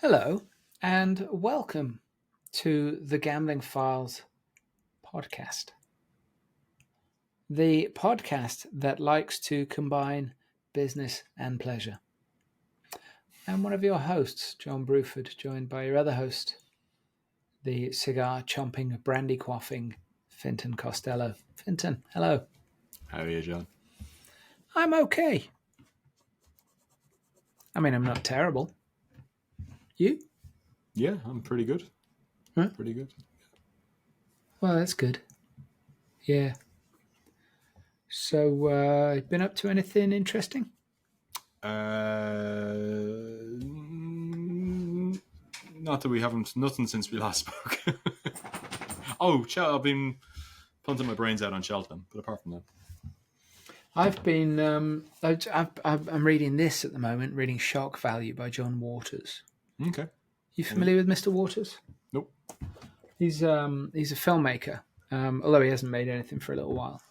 Hello, and welcome to the Gambling Files podcast. The podcast that likes to combine business and pleasure. I'm one of your hosts, John Bruford, joined by your other host, the cigar-chomping, brandy-quaffing Finton Costello. Finton, hello. How are you, John? I'm okay. I mean, I'm not terrible. You? Yeah, I'm pretty good. Huh? Pretty good. Well, that's good. Yeah. So, been up to anything interesting? Not that we haven't, nothing since we last spoke. I've been punting my brains out on Shelton, but apart from that. I've been, I'm reading this at the moment, reading Shock Value by John Waters. Okay. You familiar with Mr. Waters? Nope. He's a filmmaker, although he hasn't made anything for a little while.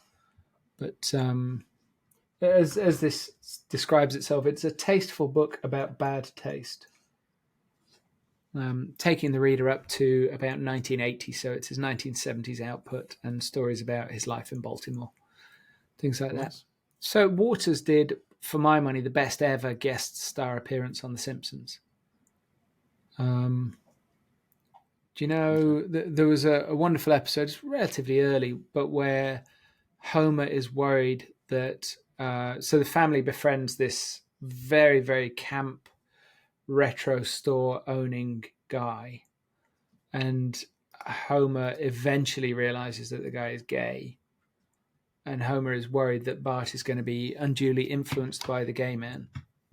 But as this describes itself, it's a tasteful book about bad taste. Taking the reader up to about 1980, so it's his 1970s output and stories about his life in Baltimore, things like that. So Waters did, for my money, the best ever guest star appearance on The Simpsons. Do you know, there was a wonderful episode, it's relatively early, but where Homer is worried that, so the family befriends this very, very camp retro store owning guy, and Homer eventually realizes that the guy is gay, and Homer is worried that Bart is going to be unduly influenced by the gay man.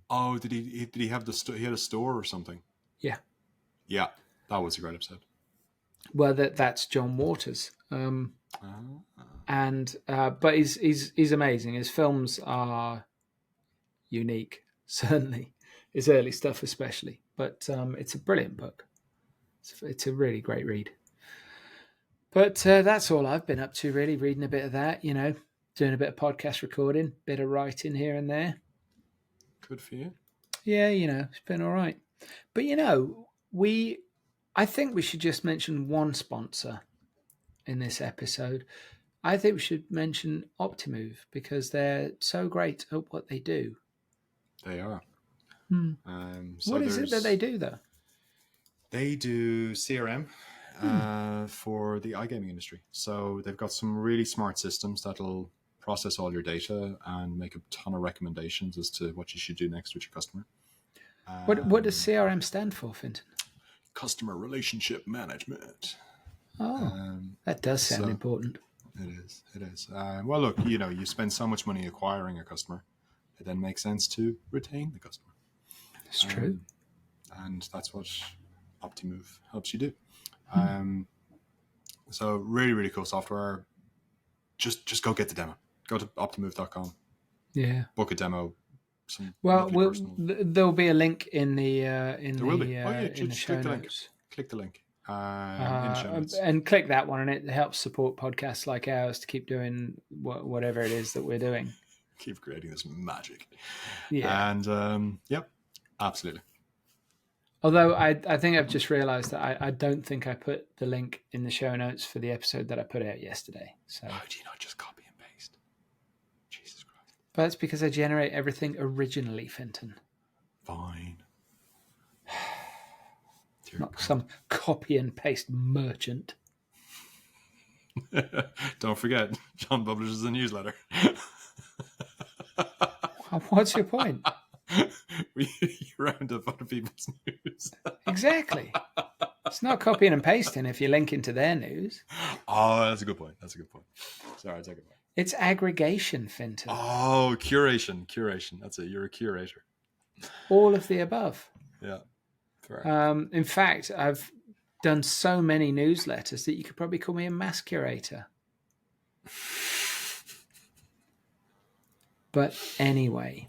Oh, did he have he had a store or something? Yeah, that was a great episode. Well, that's John Waters, but he's amazing. His films are unique, certainly his early stuff especially, but it's a brilliant book. It's a really great read. But that's all I've been up to, really, reading a bit of that, doing a bit of podcast recording, bit of writing here and there. Good for you. Yeah, it's been all right. But, I think we should just mention one sponsor in this episode. I think we should mention Optimove because they're so great at what they do. They are. What is it that they do, though? They do CRM for the iGaming industry. So they've got some really smart systems that'll process all your data and make a ton of recommendations as to what you should do next with your customer. What does CRM stand for, Finton? Customer Relationship Management. Oh, that does sound important. It is. Well, look, you spend so much money acquiring a customer, it then makes sense to retain the customer. It's true. And that's what Optimove helps you do. So really, really cool software. Just go get the demo. Go to optimove.com. Yeah. Book a demo. There'll be a link in the show notes. Click the link. In the show notes. And click that one, and it helps support podcasts like ours to keep doing whatever it is that we're doing. Keep creating this magic. Yeah. And absolutely. Although I think I've just realised that I don't think I put the link in the show notes for the episode that I put out yesterday. So how do you not just copy and paste? Jesus Christ. But that's because I generate everything originally, Finton. Fine. Not some copy and paste merchant. Don't forget, John publishes a newsletter. What's your point? You round up other people's news. Exactly. It's not copying and pasting if you're linking to their news. Oh, that's a good point. Sorry, I take it back. It's aggregation, Finton. Oh, curation. That's it. You're a curator. All of the above. Yeah. Fair. In fact, I've done so many newsletters that you could probably call me a mass curator. But anyway,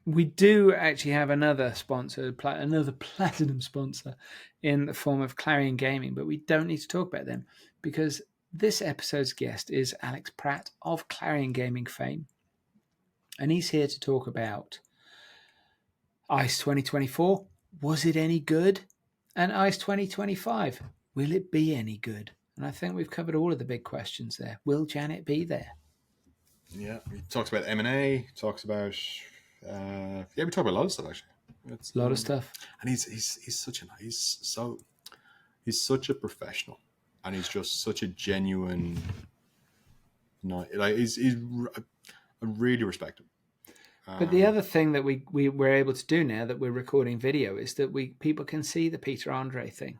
we do actually have another sponsor, another platinum sponsor in the form of Clarion Gaming, but we don't need to talk about them because this episode's guest is Alex Pratt of Clarion Gaming fame, and he's here to talk about ICE 2024, Was it any good? And ICE 2025, will it be any good? And I think we've covered all of the big questions there. Will Janet be there? Yeah, he talks about M&A. Talks about we talk about a lot of stuff actually. It's A lot of stuff. and he's such a professional, and he's just such a genuine. I really respect him. But the other thing that we were able to do now that we're recording video is that people can see the Peter Andre thing.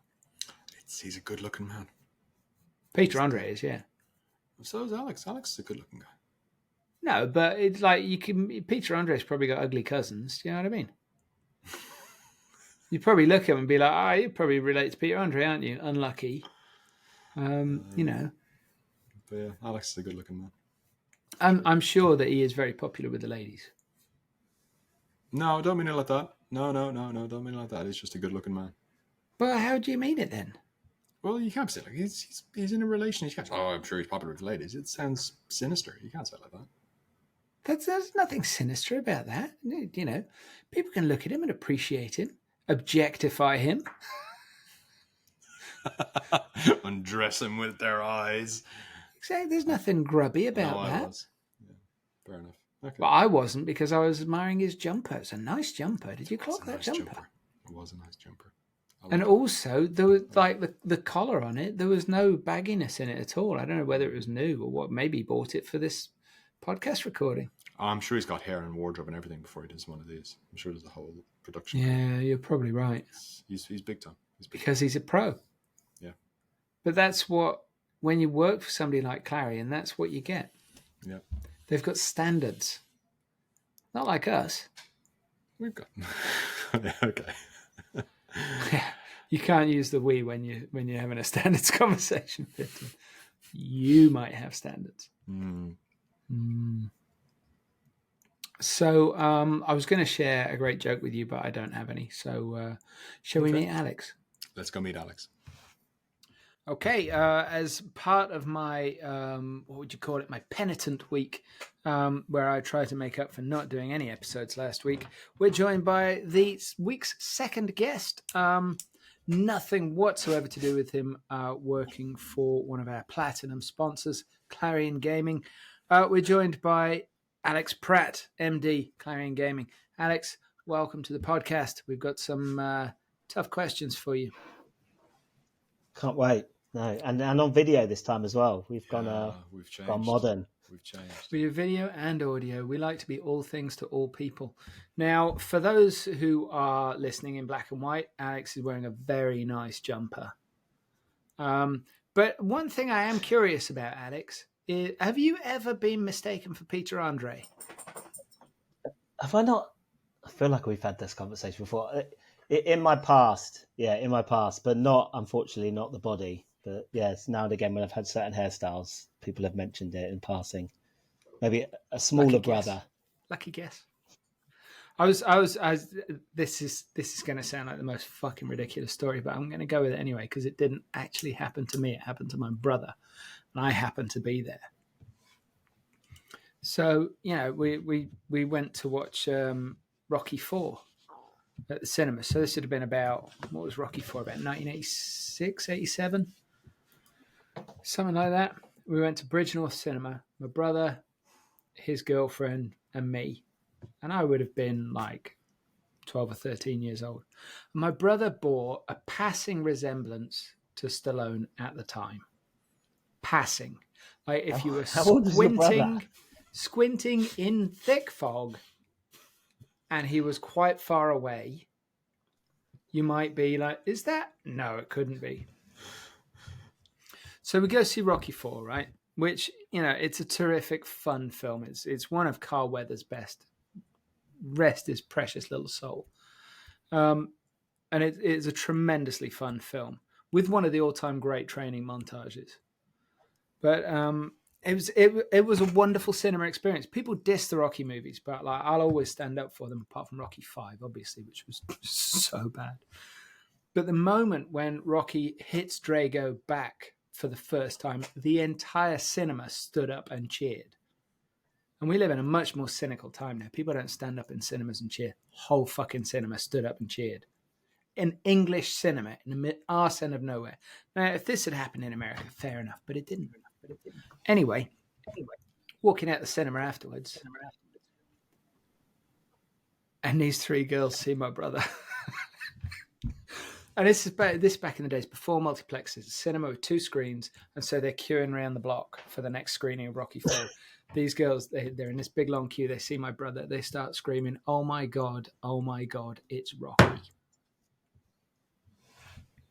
He's a good looking man. Peter Andre is, yeah. So is Alex. Alex is a good looking guy. No, but it's like Peter Andre's probably got ugly cousins. Do you know what I mean? You probably look at him and be like, you probably relate to Peter Andre, aren't you? Unlucky. You know. But yeah, Alex is a good looking man. I'm sure that he is very popular with the ladies. No, don't mean it like that. No, don't mean it like that. He's just a good looking man. But how do you mean it then? Well, you can't say like he's in a relation. You can't say, I'm sure he's popular with ladies. It sounds sinister. You can't say it like that. There's nothing sinister about that. You know, people can look at him and appreciate him, objectify him. Undress him with their eyes. Exactly. There's nothing grubby about that. I was. Yeah, fair enough. Okay. But I wasn't, because I was admiring his jumper. It's a nice jumper. Did you clock that jumper? It was a nice jumper. And also, there was like the collar on it. There was no bagginess in it at all. I don't know whether it was new or what. Maybe he bought it for this podcast recording. I'm sure he's got hair and wardrobe and everything before he does one of these. I'm sure there's a whole production. Yeah, you're probably right. He's big time. Because he's a pro. Yeah. But that's what, when you work for somebody like Clarion, that's what you get. Yeah. They've got standards. Not like us. We've got. Okay. Yeah. You can't use the we when you're having a standards conversation. You might have standards. So I was going to share a great joke with you, but I don't have any. So shall we meet Alex? Let's go meet Alex. Okay. As part of my, what would you call it? My penitent week, where I try to make up for not doing any episodes last week, we're joined by the week's second guest. Nothing whatsoever to do with him working for one of our platinum sponsors, Clarion Gaming. We're joined by Alex Pratt, MD, Clarion Gaming. Alex, welcome to the podcast. We've got some tough questions for you. Can't wait. No, and on video this time as well. We've gone modern. We've changed. We do video and audio. We like to be all things to all people. Now, for those who are listening in black and white, Alex is wearing a very nice jumper. But one thing I am curious about, Alex, is, have you ever been mistaken for Peter Andre? Have I not? I feel like we've had this conversation before. In my past, but not, unfortunately, not the body. But yes, now and again, when I've had certain hairstyles, people have mentioned it in passing. Maybe a smaller brother. Lucky guess. This is going to sound like the most fucking ridiculous story, but I'm going to go with it anyway because it didn't actually happen to me. It happened to my brother, and I happened to be there. So, we went to watch Rocky IV at the cinema. So this would have been about, what was Rocky IV, about 1986, 87? Something like that. We went to Bridgenorth Cinema, my brother, his girlfriend, and me. And I would have been like 12 or 13 years old. And my brother bore a passing resemblance to Stallone at the time. Passing. Like if you were squinting in thick fog and he was quite far away, you might be like, is that? No, it couldn't be. So we go see Rocky IV, right? Which, it's a terrific, fun film. It's one of Carl Weathers' best. Rest his precious little soul. And it's a tremendously fun film with one of the all-time great training montages. But it was a wonderful cinema experience. People diss the Rocky movies, but I'll always stand up for them, apart from Rocky V, obviously, which was so bad. But the moment when Rocky hits Drago back for the first time, the entire cinema stood up and cheered. And we live in a much more cynical time now. People don't stand up in cinemas and cheer. Whole fucking cinema stood up and cheered. an English cinema in the arse end of nowhere. Now, if this had happened in America, fair enough, but it didn't. Anyway, walking out the cinema afterwards, and these three girls see my brother. And this back in the days before multiplexes, a cinema with 2 screens, and so they're queuing around the block for the next screening of Rocky IV. These girls, they're in this big long queue. They see my brother. They start screaming, oh my God, it's Rocky.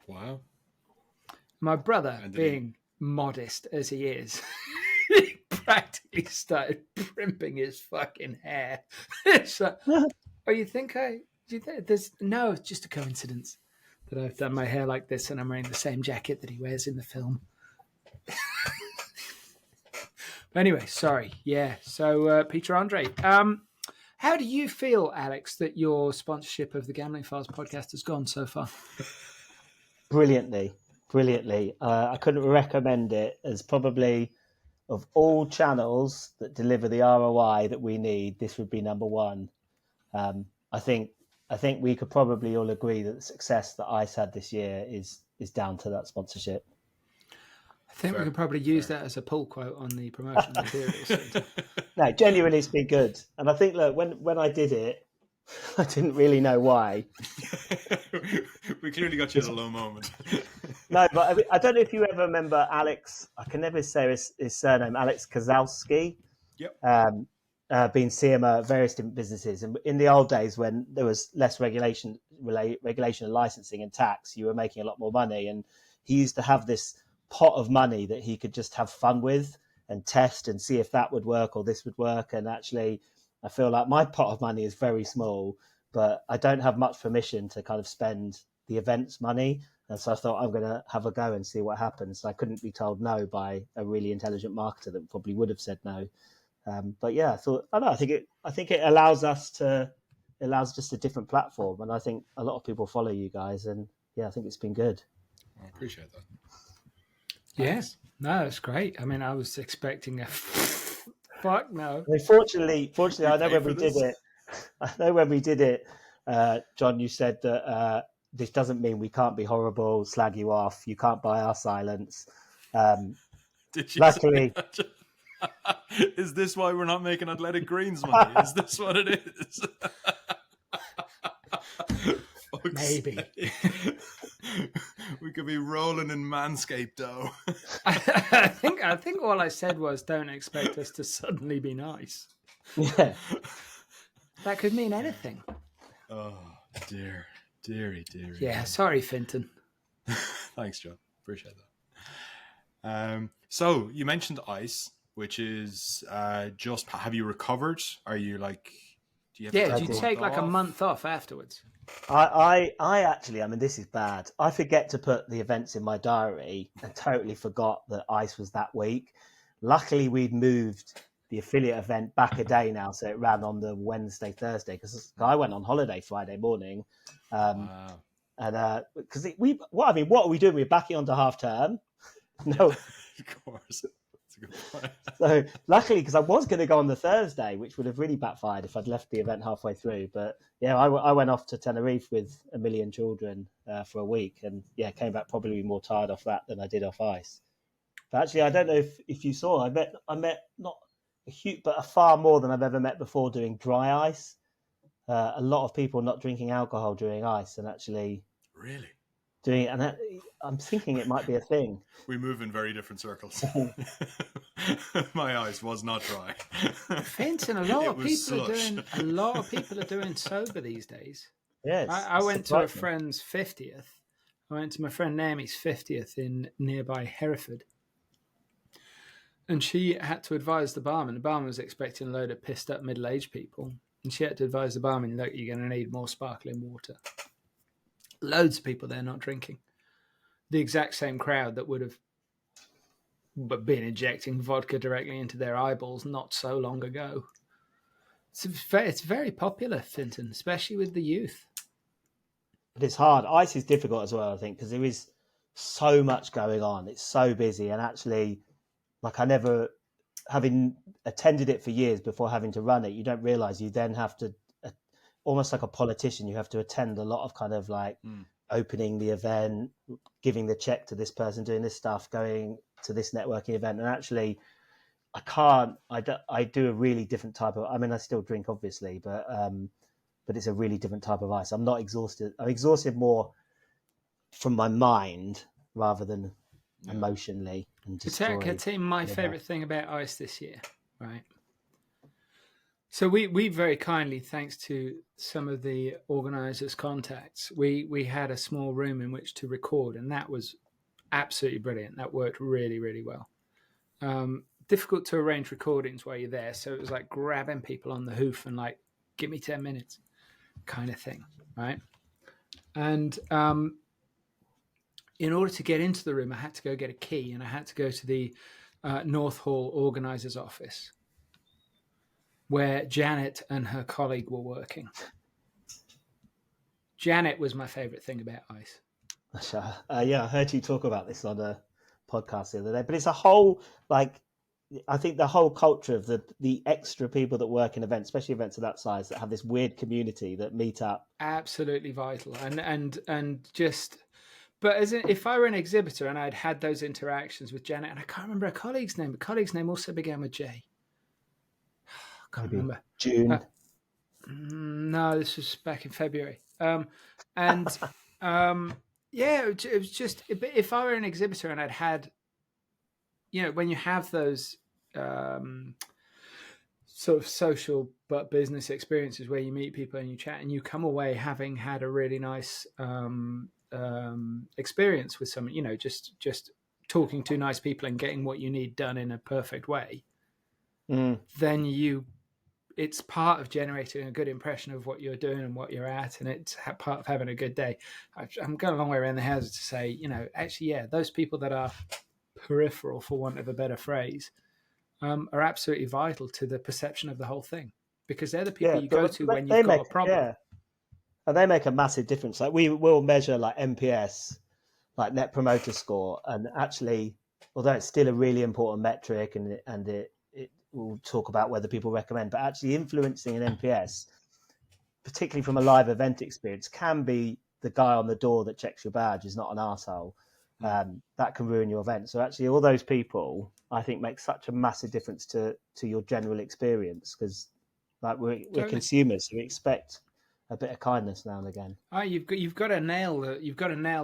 Wow. My brother, being modest as he is, he practically started primping his fucking hair. It's like, oh, you think there's no, it's just a coincidence that I've done my hair like this and I'm wearing the same jacket that he wears in the film. But anyway, sorry. Yeah. So, Peter Andre, how do you feel, Alex, that your sponsorship of the Gambling Files podcast has gone so far? Brilliantly. I couldn't recommend it as probably of all channels that deliver the ROI that we need, this would be number one. I think we could probably all agree that the success that ICE had this year is down to that sponsorship. I think we could probably use that as a pull quote on the promotional materials. No, genuinely, it's been good. And I think, look, when I did it, I didn't really know why. We clearly got you at a low moment. No, but I don't know if you ever remember Alex. I can never say his surname. Alex Kozlowski. Yep. Been CMO at various different businesses, and in the old days when there was less regulation and licensing and tax, you were making a lot more money. And he used to have this pot of money that he could just have fun with and test and see if that would work or this would work. And actually, I feel like my pot of money is very small, but I don't have much permission to kind of spend the event's money. And so I thought I'm going to have a go and see what happens. I couldn't be told no by a really intelligent marketer that probably would have said no. But yeah, I think it allows just a different platform. And I think a lot of people follow you guys. And yeah, I think it's been good. I appreciate that. Yes. Yeah. No, it's great. I mean, I was expecting a fuck no. I mean, fortunately, I know when we did it. I know when we did it, John, you said that this doesn't mean we can't be horrible, slag you off. You can't buy our silence. Did you luckily, is this why we're not making Athletic Greens money? Is this what it is? Maybe. We could be rolling in Manscaped dough. I think all I said was don't expect us to suddenly be nice. Yeah. That could mean anything. Oh, dearie. Yeah, sorry, Finton. Thanks, John. Appreciate that. So you mentioned ICE, which is just, have you recovered? Are you like, do you have did you take like a month off afterwards? I actually, I mean, this is bad. I forget to put the events in my diary and totally forgot that ICE was that week. Luckily, we'd moved the affiliate event back a day now, so it ran on the Wednesday, Thursday, because I went on holiday Friday morning. Wow. And because what are we doing? We're backing onto half term. No, of course. That's a good point. So luckily, because I was going to go on the Thursday, which would have really backfired if I'd left the event halfway through. But yeah, I went off to Tenerife with a million children for a week, and yeah, came back probably more tired off that than I did off ice. But actually, I don't know if you saw, I met not a huge, but a far more than I've ever met before doing dry ice. A lot of people not drinking alcohol during ice, and actually really doing it. And I'm thinking it might be a thing. We move in very different circles. My ice was not dry. Finton, a lot of people are doing sober these days. Yes, I went to a friend's 50th. I went to my friend Naomi's 50th in nearby Hereford. And she had to advise the barman. The barman was expecting a load of pissed up middle-aged people. And she had to advise the barman, look, you're going to need more sparkling water. Loads of people there not drinking. The exact same crowd that would have been injecting vodka directly into their eyeballs not so long ago. It's very popular, Finton, especially with the youth. But it's hard. Ice is difficult as well, I think, because there is so much going on. It's so busy. And actually, like having attended it for years before having to run it, you don't realise you then have to, almost like a politician, you have to attend a lot of kind of like opening the event, giving the check to this person, doing this stuff, going to this networking event. And actually, I do a really different type of, I mean, I still drink obviously, but it's a really different type of ice. I'm not exhausted. I'm exhausted more from my mind rather than emotionally and destroyed. I tell you my favorite thing about ice this year, right? So we very kindly, thanks to some of the organisers' contacts, we had a small room in which to record, and that was absolutely brilliant. That worked really, really well. Difficult to arrange recordings while you're there, so it was like grabbing people on the hoof and like, give me 10 minutes kind of thing, right? And in order to get into the room, I had to go get a key, and I had to go to the North Hall organisers' office, where Janet and her colleague were working. Janet was my favourite thing about ice. Yeah, I heard you talk about this on a podcast the other day, but it's a whole, like, I think the whole culture of the extra people that work in events, especially events of that size, that have this weird community that meet up. Absolutely vital. And just, but if I were an exhibitor and I'd had those interactions with Janet, and I can't remember a colleague's name, but colleague's name also began with J. I can't remember. June. No, this was back in February. Yeah, it was just, if I were an exhibitor and I'd had, when you have those sort of social but business experiences where you meet people and you chat and you come away having had a really nice experience with someone, just talking to nice people and getting what you need done in a perfect way, then it's part of generating a good impression of what you're doing and what you're at, and it's part of having a good day. I'm going a long way around the houses to say, actually, yeah, those people that are peripheral, for want of a better phrase, are absolutely vital to the perception of the whole thing, because they're the people you go to when you've got a problem. Yeah. And they make a massive difference. Like we will measure like NPS, like Net Promoter Score, and actually, although it's still a really important metric, and it will talk about whether people recommend, but actually influencing an NPS, particularly from a live event experience, can be the guy on the door that checks your badge is not an arsehole. That can ruin your event. So actually all those people, I think, make such a massive difference to your general experience, because like we're consumers, so we expect a bit of kindness now and again. You've got to nail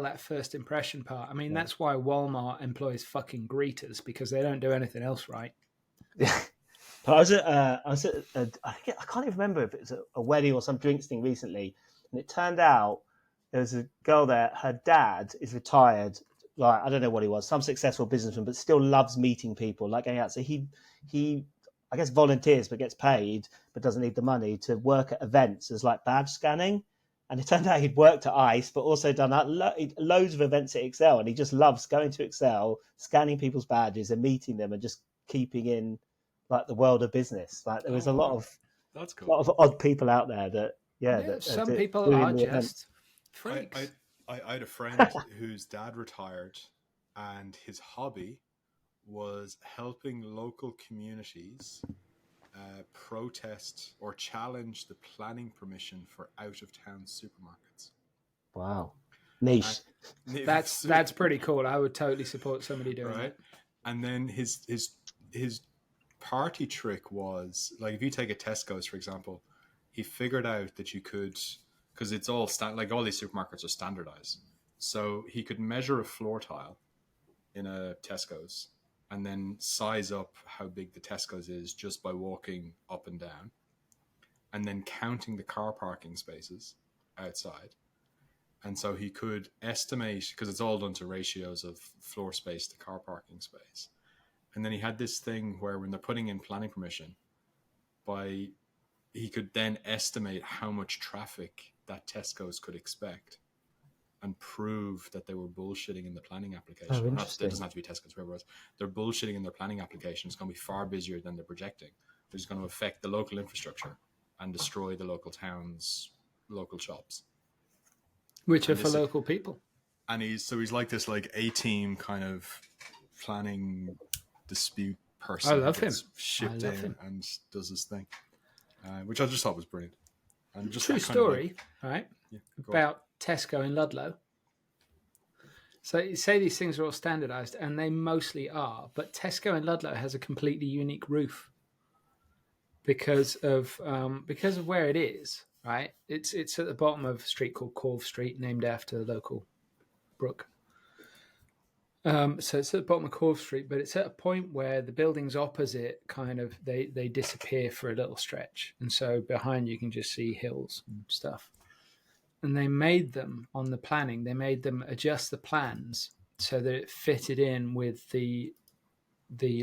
that first impression part. I mean, that's why Walmart employs fucking greeters, because they don't do anything else right. Yeah. But I was at I can't even remember if it was a wedding or some drinks thing recently, and it turned out there was a girl there. Her dad is retired, like I don't know what he was, some successful businessman, but still loves meeting people, like going out. So he I guess volunteers but gets paid, but doesn't need the money to work at events as like badge scanning. And it turned out he'd worked at ICE, but also done loads of events at Excel, and he just loves going to Excel, scanning people's badges and meeting them, and just keeping in like the world of business. Like there was a lot of odd people out there that some people are just freaks. I had a friend whose dad retired, and his hobby was helping local communities protest or challenge the planning permission for out-of-town supermarkets. Wow, niche. That's pretty cool. I would totally support somebody doing that. And then his party trick was, like, if you take a Tesco's, for example, he figured out that you could, because it's all like all these supermarkets are standardized, so he could measure a floor tile in a Tesco's and then size up how big the Tesco's is just by walking up and down, and then counting the car parking spaces outside. And so he could estimate, because it's all done to ratios of floor space to car parking space. And then he had this thing where when they're putting in planning permission, he could then estimate how much traffic that Tesco's could expect and prove that they were bullshitting in the planning application. Oh, interesting. It doesn't have to be Tesco's, whoever it was. They're bullshitting in their planning application. It's going to be far busier than they're projecting, which is going to affect the local infrastructure and destroy the local towns, local shops. Which are for local people. And he's like this like A-team kind of planning dispute person. I love him. Shipped in and does his thing, which I just thought was brilliant. And just true story, right? Yeah, about Tesco in Ludlow. So you say these things are all standardized, and they mostly are, but Tesco in Ludlow has a completely unique roof because of where it is. Right, it's at the bottom of a street called Corve Street, named after the local brook. So it's at the bottom of Corve Street, but it's at a point where the buildings opposite kind of they disappear for a little stretch, and so behind you can just see hills and stuff. And they made them on the planning. They made them adjust the plans so that it fitted in with the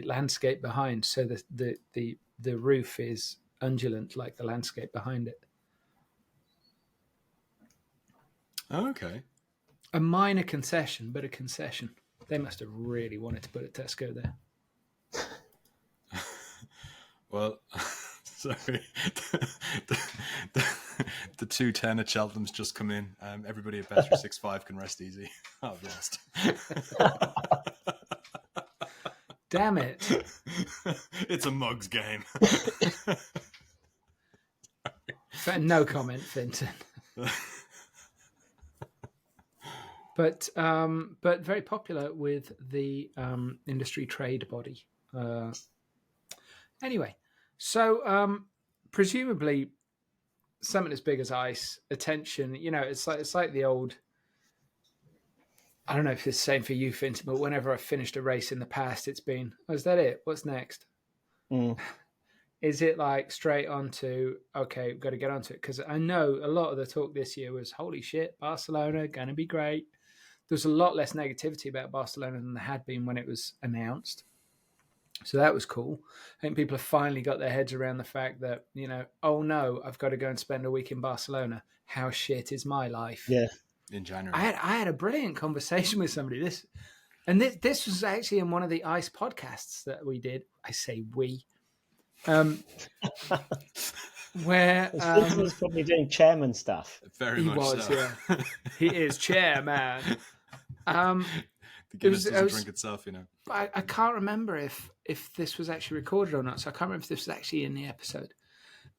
landscape behind, so that the roof is undulant like the landscape behind it. Okay. A minor concession, but a concession. They must have really wanted to put a Tesco there. Well, sorry. The 210 at Cheltenham's just come in. Everybody at Bet 365 can rest easy. I've lost. Damn it. It's a mugs game. No comment, Finton. But very popular with the industry trade body. Anyway, so presumably something as big as ice, attention. It's like the old. I don't know if it's the same for you, Finton, but whenever I've finished a race in the past, it's been, oh, is that it? What's next? Is it like straight on to, okay, we've got to get onto it? Because I know a lot of the talk this year was, holy shit, Barcelona, going to be great. There's a lot less negativity about Barcelona than there had been when it was announced. So that was cool. I think people have finally got their heads around the fact that, oh no, I've got to go and spend a week in Barcelona. How shit is my life? Yeah. In January. I had a brilliant conversation with somebody. This was actually in one of the ICE podcasts that we did. I say we. Where Stephen was probably doing chairman stuff. Very much was, so. Yeah. He is chairman. The Guinness doesn't drink itself, I can't remember if this was actually recorded or not, so I can't remember if this was actually in the episode.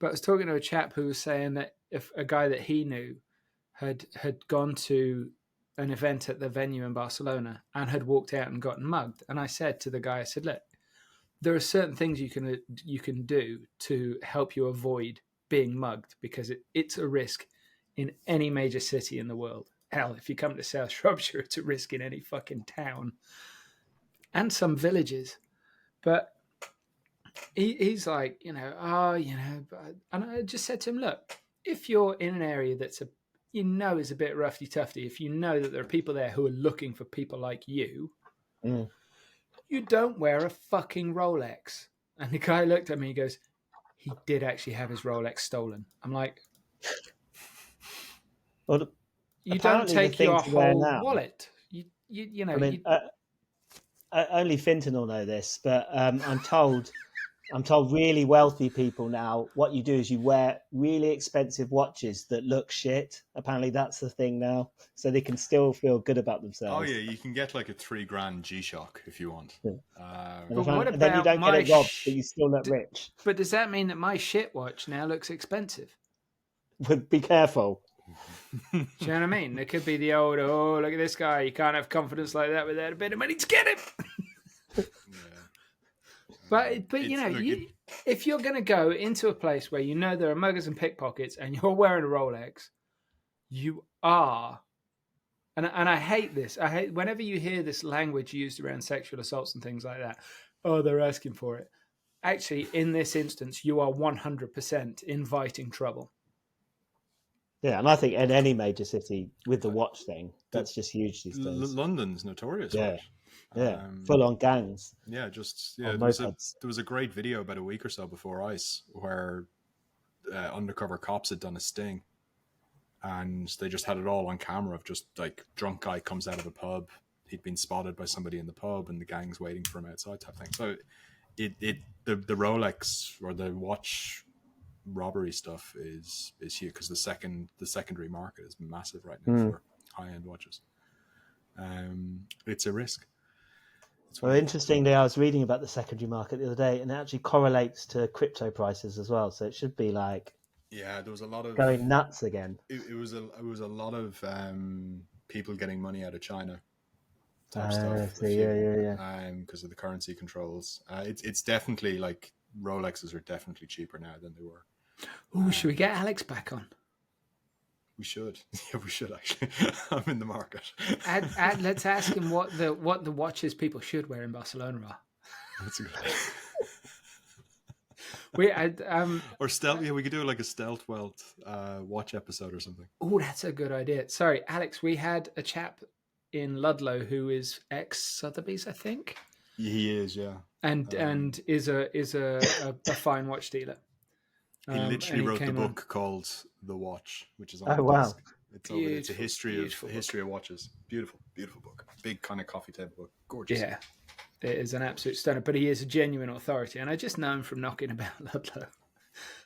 But I was talking to a chap who was saying that if a guy that he knew had gone to an event at the venue in Barcelona and had walked out and gotten mugged. And I said to the guy, I said, look, there are certain things you can do to help you avoid being mugged, because it's a risk in any major city in the world. Hell, if you come to South Shropshire, it's a risk in any fucking town and some villages. But he's like, and I just said to him, look, if you're in an area that's is a bit roughy tufty, if you know that there are people there who are looking for people like you, you don't wear a fucking Rolex. And the guy looked at me, he goes, he did actually have his Rolex stolen. I'm like, well, you don't take your whole wallet. Only Finton will know this, but I'm told really wealthy people now, what you do is you wear really expensive watches that look shit. Apparently that's the thing now, so they can still feel good about themselves. Oh yeah, you can get like a $3,000 G-Shock if you want. Yeah. But what about then you don't get it robbed, but you still look rich. But does that mean that my shit watch now looks expensive? Be careful. Do you know what I mean? There could be the old, oh, look at this guy. You can't have confidence like that without a bit of money to get him. Yeah. But if you're going to go into a place where there are muggers and pickpockets and you're wearing a Rolex, you are. And I hate this. I hate whenever you hear this language used around sexual assaults and things like that. Oh, they're asking for it. Actually, in this instance, you are 100% inviting trouble. Yeah, and I think in any major city with the watch thing, that's just huge these days. London's notorious. Yeah. Right? Yeah, full on gangs. Yeah, there was a great video about a week or so before ICE where undercover cops had done a sting, and they just had it all on camera of just like drunk guy comes out of a pub, he'd been spotted by somebody in the pub, and the gang's waiting for him outside type thing. So the Rolex or the watch robbery stuff is huge because the secondary market is massive right now for high end watches. It's a risk. Well, interestingly, I was reading about the secondary market the other day, and it actually correlates to crypto prices as well. So it should be like, yeah, there was a lot of going nuts again. It was a lot of people getting money out of China type stuff. So yeah. Because of the currency controls. It's definitely like Rolexes are definitely cheaper now than they were. Oh, should we get Alex back on? We should. Yeah, we should actually. I'm in the market. Let's ask him what the watches people should wear in Barcelona are. That's a good. Or stealth. Yeah, we could do like a stealth watch episode or something. Oh, that's a good idea. Sorry, Alex. We had a chap in Ludlow who is ex Sotheby's, I think. He is, yeah, and is a fine watch dealer. He literally wrote the book called The Watch, which is on the desk. It's a history of watches. Beautiful book. Big kind of coffee table book. Gorgeous. Yeah, it is an absolute stunner. But he is a genuine authority, and I just know him from knocking about Ludlow,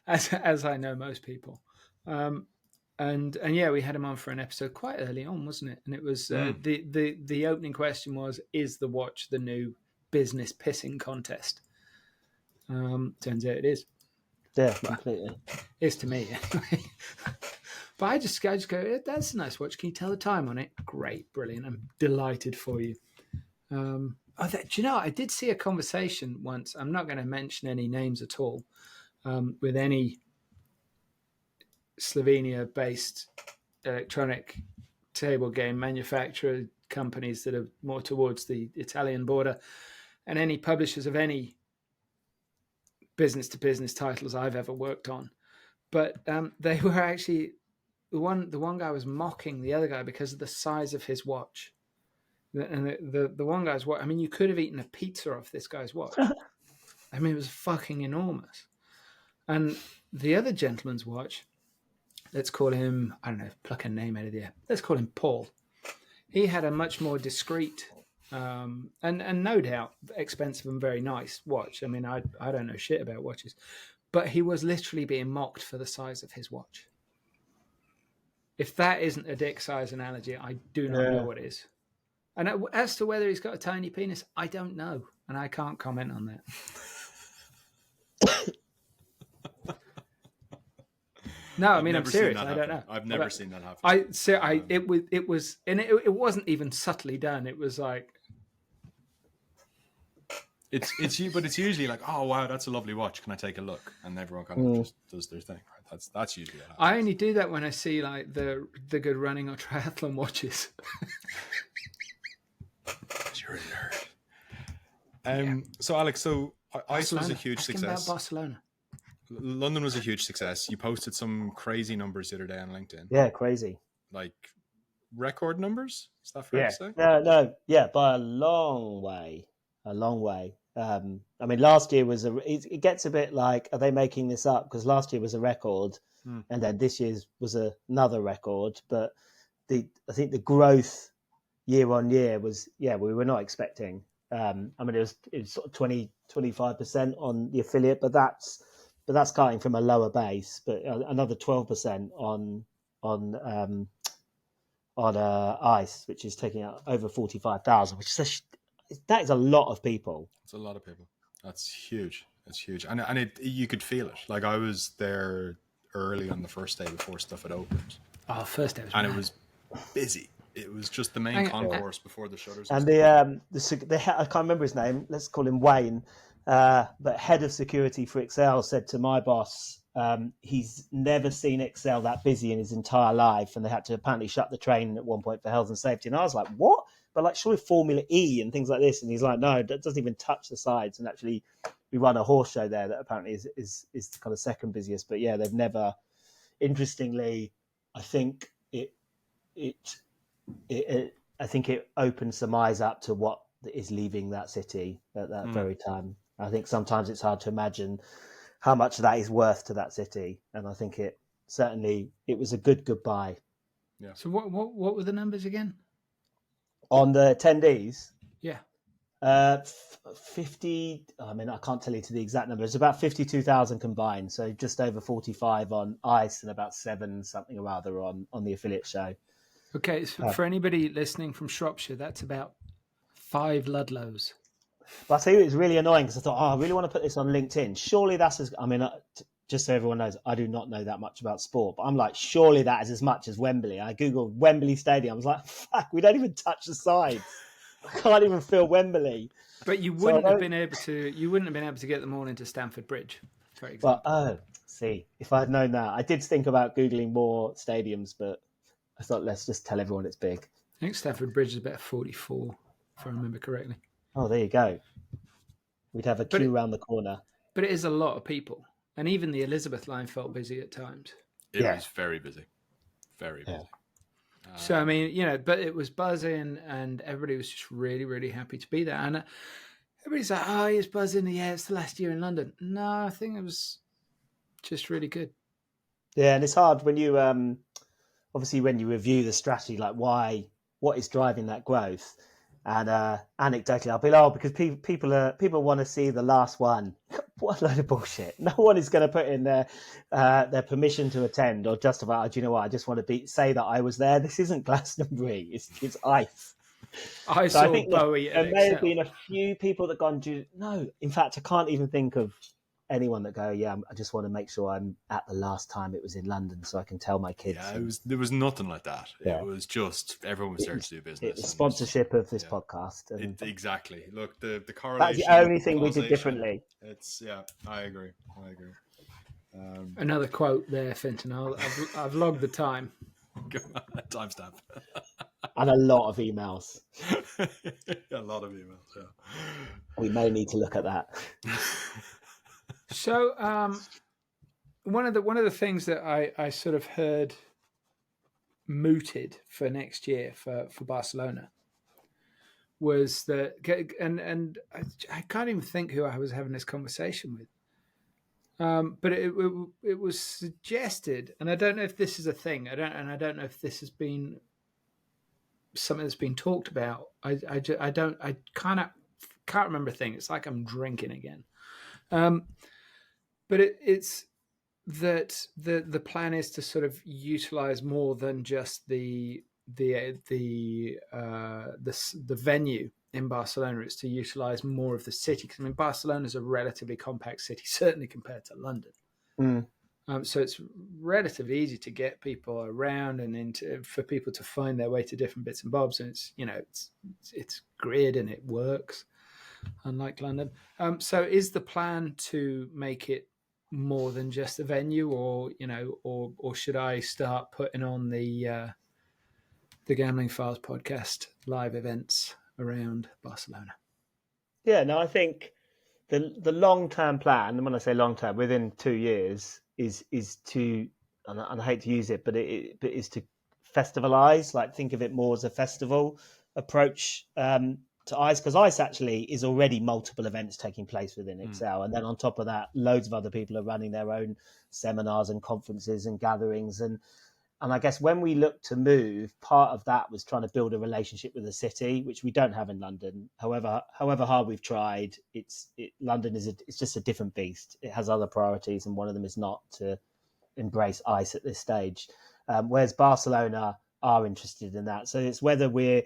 as I know most people. And yeah, we had him on for an episode quite early on, wasn't it? And it was the opening question was, is the watch the new business pissing contest? Turns out it is. Yeah, completely. Is to me anyway. But I just go, that's a nice watch. Can you tell the time on it? Great, brilliant. I'm delighted for you. Do you know, I did see a conversation once. I'm not going to mention any names at all, with any Slovenia-based electronic table game manufacturer companies that are more towards the Italian border, and any publishers of any business-to-business titles I've ever worked on. But they were actually the one guy was mocking the other guy because of the size of his watch. And the one guy's watch, I mean, you could have eaten a pizza off this guy's watch. I mean, it was fucking enormous. And the other gentleman's watch, let's call him, I don't know, pluck a name out of the air. Let's call him Paul. He had a much more discreet and no doubt expensive and very nice watch. I mean, I don't know shit about watches, but he was literally being mocked for the size of his watch. If that isn't a dick size analogy, I do not know what is. And as to whether he's got a tiny penis, I don't know, and I can't comment on that. No, I mean, I'm serious. I don't know. I've never seen that happen. It was, and it wasn't even subtly done. It was like, it's usually like, oh wow, that's a lovely watch. Can I take a look? And everyone kind of just does their thing. Right? That's usually what happens. I only do that when I see like the good running or triathlon watches. You're a nerd. So Alex, ICE was a huge success. About Barcelona. London was a huge success. You posted some crazy numbers the other day on LinkedIn. Yeah, crazy. Like record numbers? Is that fair to say? No. Yeah, by a long way. I mean, last year was it gets a bit like, are they making this up? Because last year was a record, and then this year's was another record. But I think the growth year on year was, we were not expecting. I mean, it was sort of 20-25% on the affiliate, but that's starting from a lower base. But another 12% on ICE, which is taking out over 45,000, which is that is a lot of people. It's a lot of people. That's huge. And you could feel it. Like I was there early on the first day before stuff had opened. Oh, first day was and it was busy. It was just the main concourse before the shutters. And the I can't remember his name. Let's call him Wayne. But head of security for Excel said to my boss, he's never seen Excel that busy in his entire life, and they had to apparently shut the train at one point for health and safety. And I was like, what? But like surely Formula E and things like this. And he's like, no, that doesn't even touch the sides. And actually, we run a horse show there that apparently is kind of second busiest. But yeah, they've never. Interestingly, I think I think it opens some eyes up to what is leaving that city at that very time. I think sometimes it's hard to imagine how much that is worth to that city, and I think it was a good goodbye. Yeah. So what were the numbers again on the attendees? Yeah, 50. I mean, I can't tell you to the exact number. It's about 52,000 combined, so just over 45 on ICE and about 7 something or other on the affiliate show. Okay, so for anybody listening from Shropshire, that's about 5 Ludlows. But I tell you, it's really annoying because I thought, I really want to put this on LinkedIn. Surely that's just so everyone knows, I do not know that much about sport, but I'm like, surely that is as much as Wembley. I Googled Wembley Stadium. I was like, fuck, we don't even touch the sides. I can't even feel Wembley. But you wouldn't have been able to. You wouldn't have been able to get them all into Stamford Bridge, for example. But see, if I'd known that, I did think about googling more stadiums, but I thought let's just tell everyone it's big. I think Stamford Bridge is about 44, if I remember correctly. Oh, there you go. We'd have a queue round the corner. But it is a lot of people, and even the Elizabeth line felt busy at times. It was very busy, very busy. So I mean, but it was buzzing, and everybody was just really, really happy to be there. And everybody's like, "Oh, it's buzzing. Yeah, it's the last year in London." No, I think it was just really good. Yeah, and it's hard when you obviously when you review the strategy, like what is driving that growth. And anecdotally, I'll be like, because people want to see the last one. What a load of bullshit! No one is going to put in their permission to attend or justify. Do you know what? I just want to say that I was there. This isn't Glastonbury. It's ICE. I think Bowie. There may have been a few people that gone. No, in fact, I can't even think of anyone that go, yeah, I just want to make sure I'm at the last time it was in London so I can tell my kids. Yeah, there was nothing like that. Yeah. It was just everyone was there to do business. It was sponsorship of this podcast. And exactly. Look, the correlation. That's the only thing we did differently. I agree. Another quote there, Finton. I've logged the time. Timestamp. And a lot of emails. A lot of emails, yeah. We may need to look at that. So, one of the things that I sort of heard mooted for next year for Barcelona was that, and I can't even think who I was having this conversation with, but it was suggested, and I don't know if this is a thing. I don't know if this has been something that's been talked about. I kind of can't remember a thing. It's like I'm drinking again. But it's that the plan is to sort of utilize more than just the venue in Barcelona. It's to utilize more of the city, because I mean Barcelona is a relatively compact city, certainly compared to London. So it's relatively easy to get people around and for people to find their way to different bits and bobs, and it's grid and it works, unlike London. So is the plan to make it more than just a venue, or should I start putting on the Gambling Files podcast live events around Barcelona? Yeah, no, I think the long-term plan, and when I say long-term, within 2 years, is to, and I hate to use it, but it is to festivalize, like think of it more as a festival approach to ICE, because ICE actually is already multiple events taking place within Excel. And then on top of that, loads of other people are running their own seminars and conferences and gatherings. And I guess when we look to move, part of that was trying to build a relationship with the city, which we don't have in London. However hard we've tried, London it's just a different beast. It has other priorities, and one of them is not to embrace ICE at this stage. Whereas Barcelona are interested in that. So it's whether we're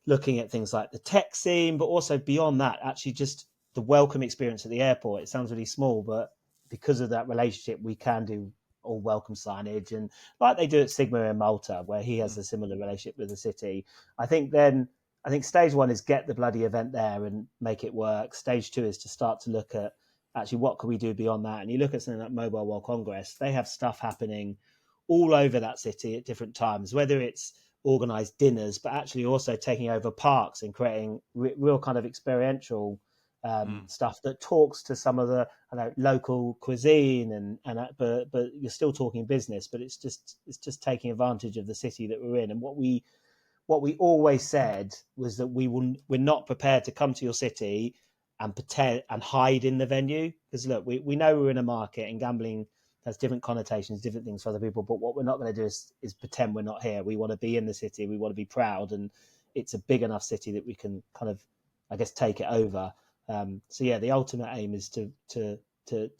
looking at things like the tech scene, but also beyond that, actually just the welcome experience at the airport. It sounds really small, but because of that relationship, we can do all welcome signage, and like they do at Sigma in Malta, where he has a similar relationship with the city. I think stage one is get the bloody event there and make it work. Stage two is to start to look at actually what can we do beyond that. And you look at something like Mobile World Congress, they have stuff happening all over that city at different times, whether it's organized dinners, but actually also taking over parks and creating real kind of experiential stuff that talks to some of the local cuisine but you're still talking business, but it's just taking advantage of the city that we're in. And what we always said was that we're not prepared to come to your city and pretend and hide in the venue, because look, we know we're in a market and gambling has different connotations, different things for other people, but what we're not going to do is pretend we're not here. We want to be in the city, we want to be proud, and it's a big enough city that we can kind of, I guess, take it over. So yeah, the ultimate aim is to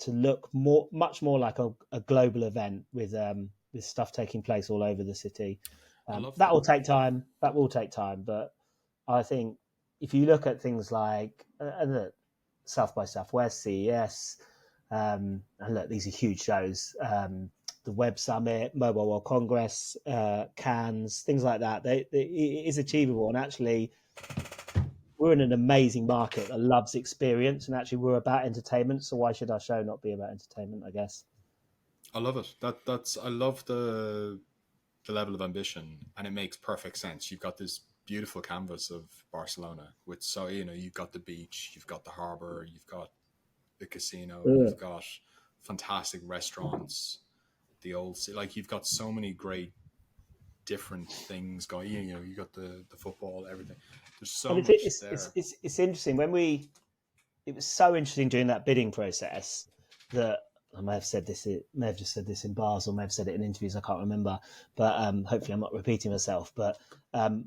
look much more like a global event with stuff taking place all over the city. That will take time. But I think if you look at things like South by Southwest, CES, and look, these are huge shows. The Web Summit, Mobile World Congress, Cannes, things like that. It is achievable, and actually, we're in an amazing market that loves experience, and actually we're about entertainment. So why should our show not be about entertainment? I guess. I love it. I love the level of ambition, and it makes perfect sense. You've got this beautiful canvas of Barcelona with, so you've got the beach, you've got the harbor, you've got the casino, you've got fantastic restaurants, the old city. Like, you've got so many great different things going. You got the football, everything. There's so And much there. it's interesting it was so interesting during that bidding process that I may have just said this in bars, or may have said it in interviews. I can't remember, but hopefully I'm not repeating myself. But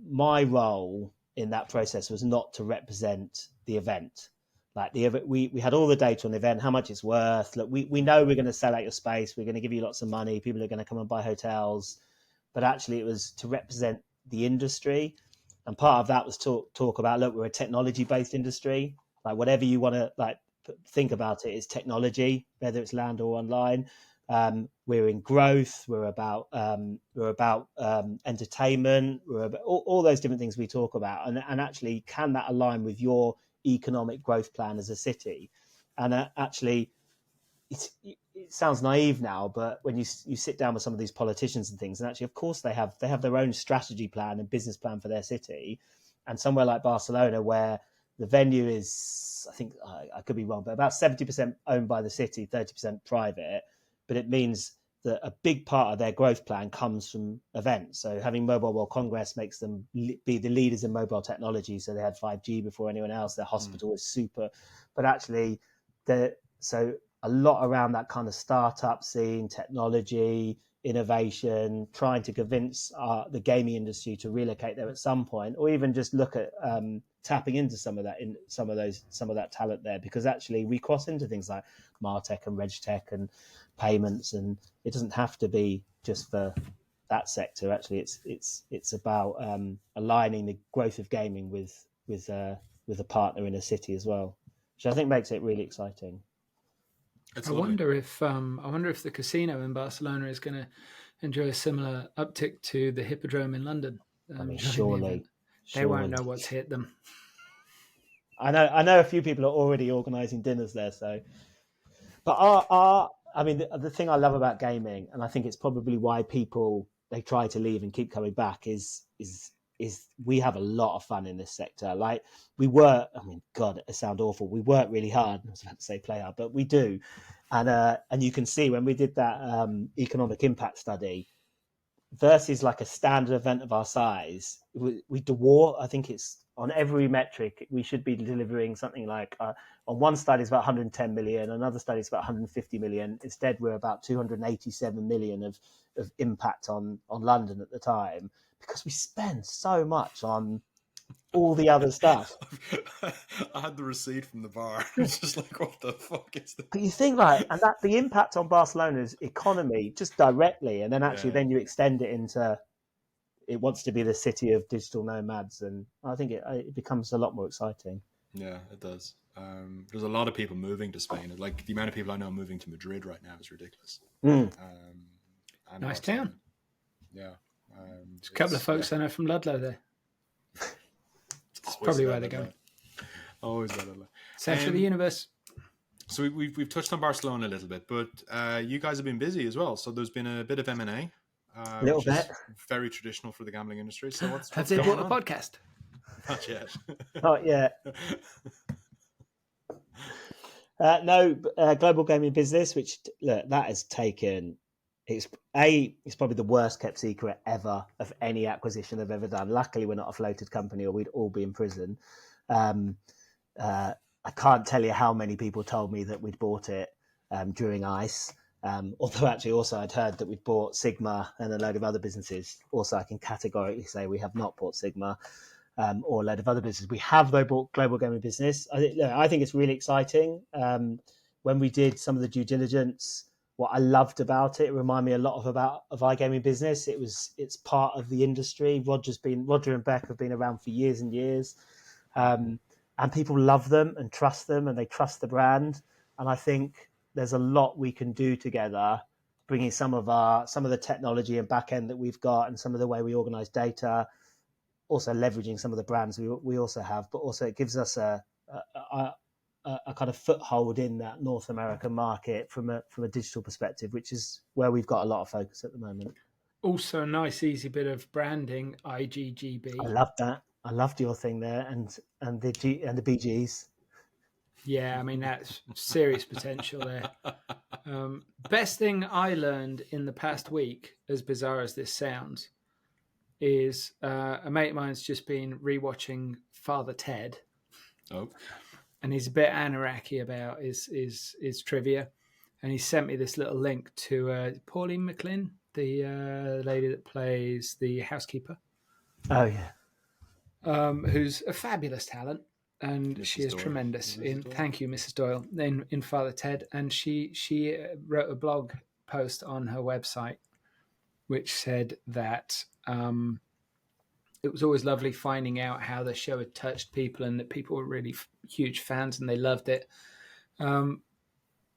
my role in that process was not to represent the event. Like we had all the data on the event, how much it's worth. Look, we know we're going to sell out your space. We're going to give you lots of money. People are going to come and buy hotels. But actually, it was to represent the industry. And part of that was talk about, look, we're a technology-based industry. Like, whatever you want to think about it is technology, whether it's land or online. We're in growth. We're about entertainment. We're about all those different things we talk about. And actually, can that align with your economic growth plan as a city? And actually, it sounds naive now, but when you sit down with some of these politicians and things, and actually, of course, they have their own strategy plan and business plan for their city. And somewhere like Barcelona, where the venue is, I think I could be wrong, but about 70% owned by the city, 30% private. But it means that a big part of their growth plan comes from events. So having Mobile World Congress makes them be the leaders in mobile technology. So they had 5G before anyone else. Their hospital was super, but actually, so a lot around that kind of startup scene, technology, innovation, trying to convince the gaming industry to relocate there at some point, or even just look at tapping into some of that talent there, because actually we cross into things like Martech and RegTech and payments, and it doesn't have to be just for that sector. Actually, it's about aligning the growth of gaming with a partner in a city as well, which I think makes it really exciting. I wonder if the casino in Barcelona is going to enjoy a similar uptick to the Hippodrome in London. I mean, surely they won't know what's hit them. I know a few people are already organising dinners there. So, but I mean, the thing I love about gaming, and I think it's probably why people they try to leave and keep coming back, is we have a lot of fun in this sector. Like, I mean, God, it sounds awful. We work really hard. I was about to say play hard, but we do. And you can see when we did that economic impact study versus like a standard event of our size, we dwarf. I think it's on every metric, we should be delivering something like on one study it's about 110 million, another study is about 150 million. Instead, we're about 287 million of impact on London at the time, because we spend so much on all the other stuff. I had the receipt from the bar. It's just like, what the fuck is that? But you think, like, and that the impact on Barcelona's economy just directly, and then actually then you extend it into it wants to be the city of digital nomads, and I think it becomes a lot more exciting. Yeah, it does. There's a lot of people moving to Spain. Like, the amount of people I know moving to Madrid right now is ridiculous. Nice town. Yeah. There's a couple of folks I know from Ludlow there. That's probably where they're going. Always Ludlow. Centre of the universe. So we've touched on Barcelona a little bit, but you guys have been busy as well. So there's been a bit of M&A. A little bit. Very traditional for the gambling industry. So what's have they bought a podcast? Not yet. Not yet. No, global gaming business, which look, that has taken. It's probably the worst kept secret ever of any acquisition I've ever done. Luckily, we're not a floated company, or we'd all be in prison. I can't tell you how many people told me that we'd bought it during ICE. Although actually also I'd heard that we'd bought Sigma and a load of other businesses. Also, I can categorically say we have not bought Sigma or a load of other businesses. We have, though, bought global gaming business. I think it's really exciting. When we did some of the due diligence, what I loved about it reminded me a lot of iGaming business. It's part of the industry. Roger and Beck have been around for years and years. And people love them and trust them, and they trust the brand. And I think there's a lot we can do together, bringing some of the technology and back end that we've got, and some of the way we organize data, also leveraging some of the brands we also have, but also it gives us a kind of foothold in that North American market from a digital perspective, which is where we've got a lot of focus at the moment. Also, a nice, easy bit of branding, IGGB. I love that. I loved your thing there, and the BGs. Yeah, I mean, that's serious potential there. Best thing I learned in the past week, as bizarre as this sounds, is a mate of mine's just been rewatching Father Ted. Oh. And he's a bit anarchy about his trivia. And he sent me this little link to Pauline McLean, the lady that plays the housekeeper. Oh, yeah. Who's a fabulous talent. And Mrs. she is Doyle. tremendous Mrs. Doyle. Thank you, Mrs. Doyle, in Father Ted. And she wrote a blog post on her website which said that it was always lovely finding out how the show had touched people and that people were really huge fans and they loved it. And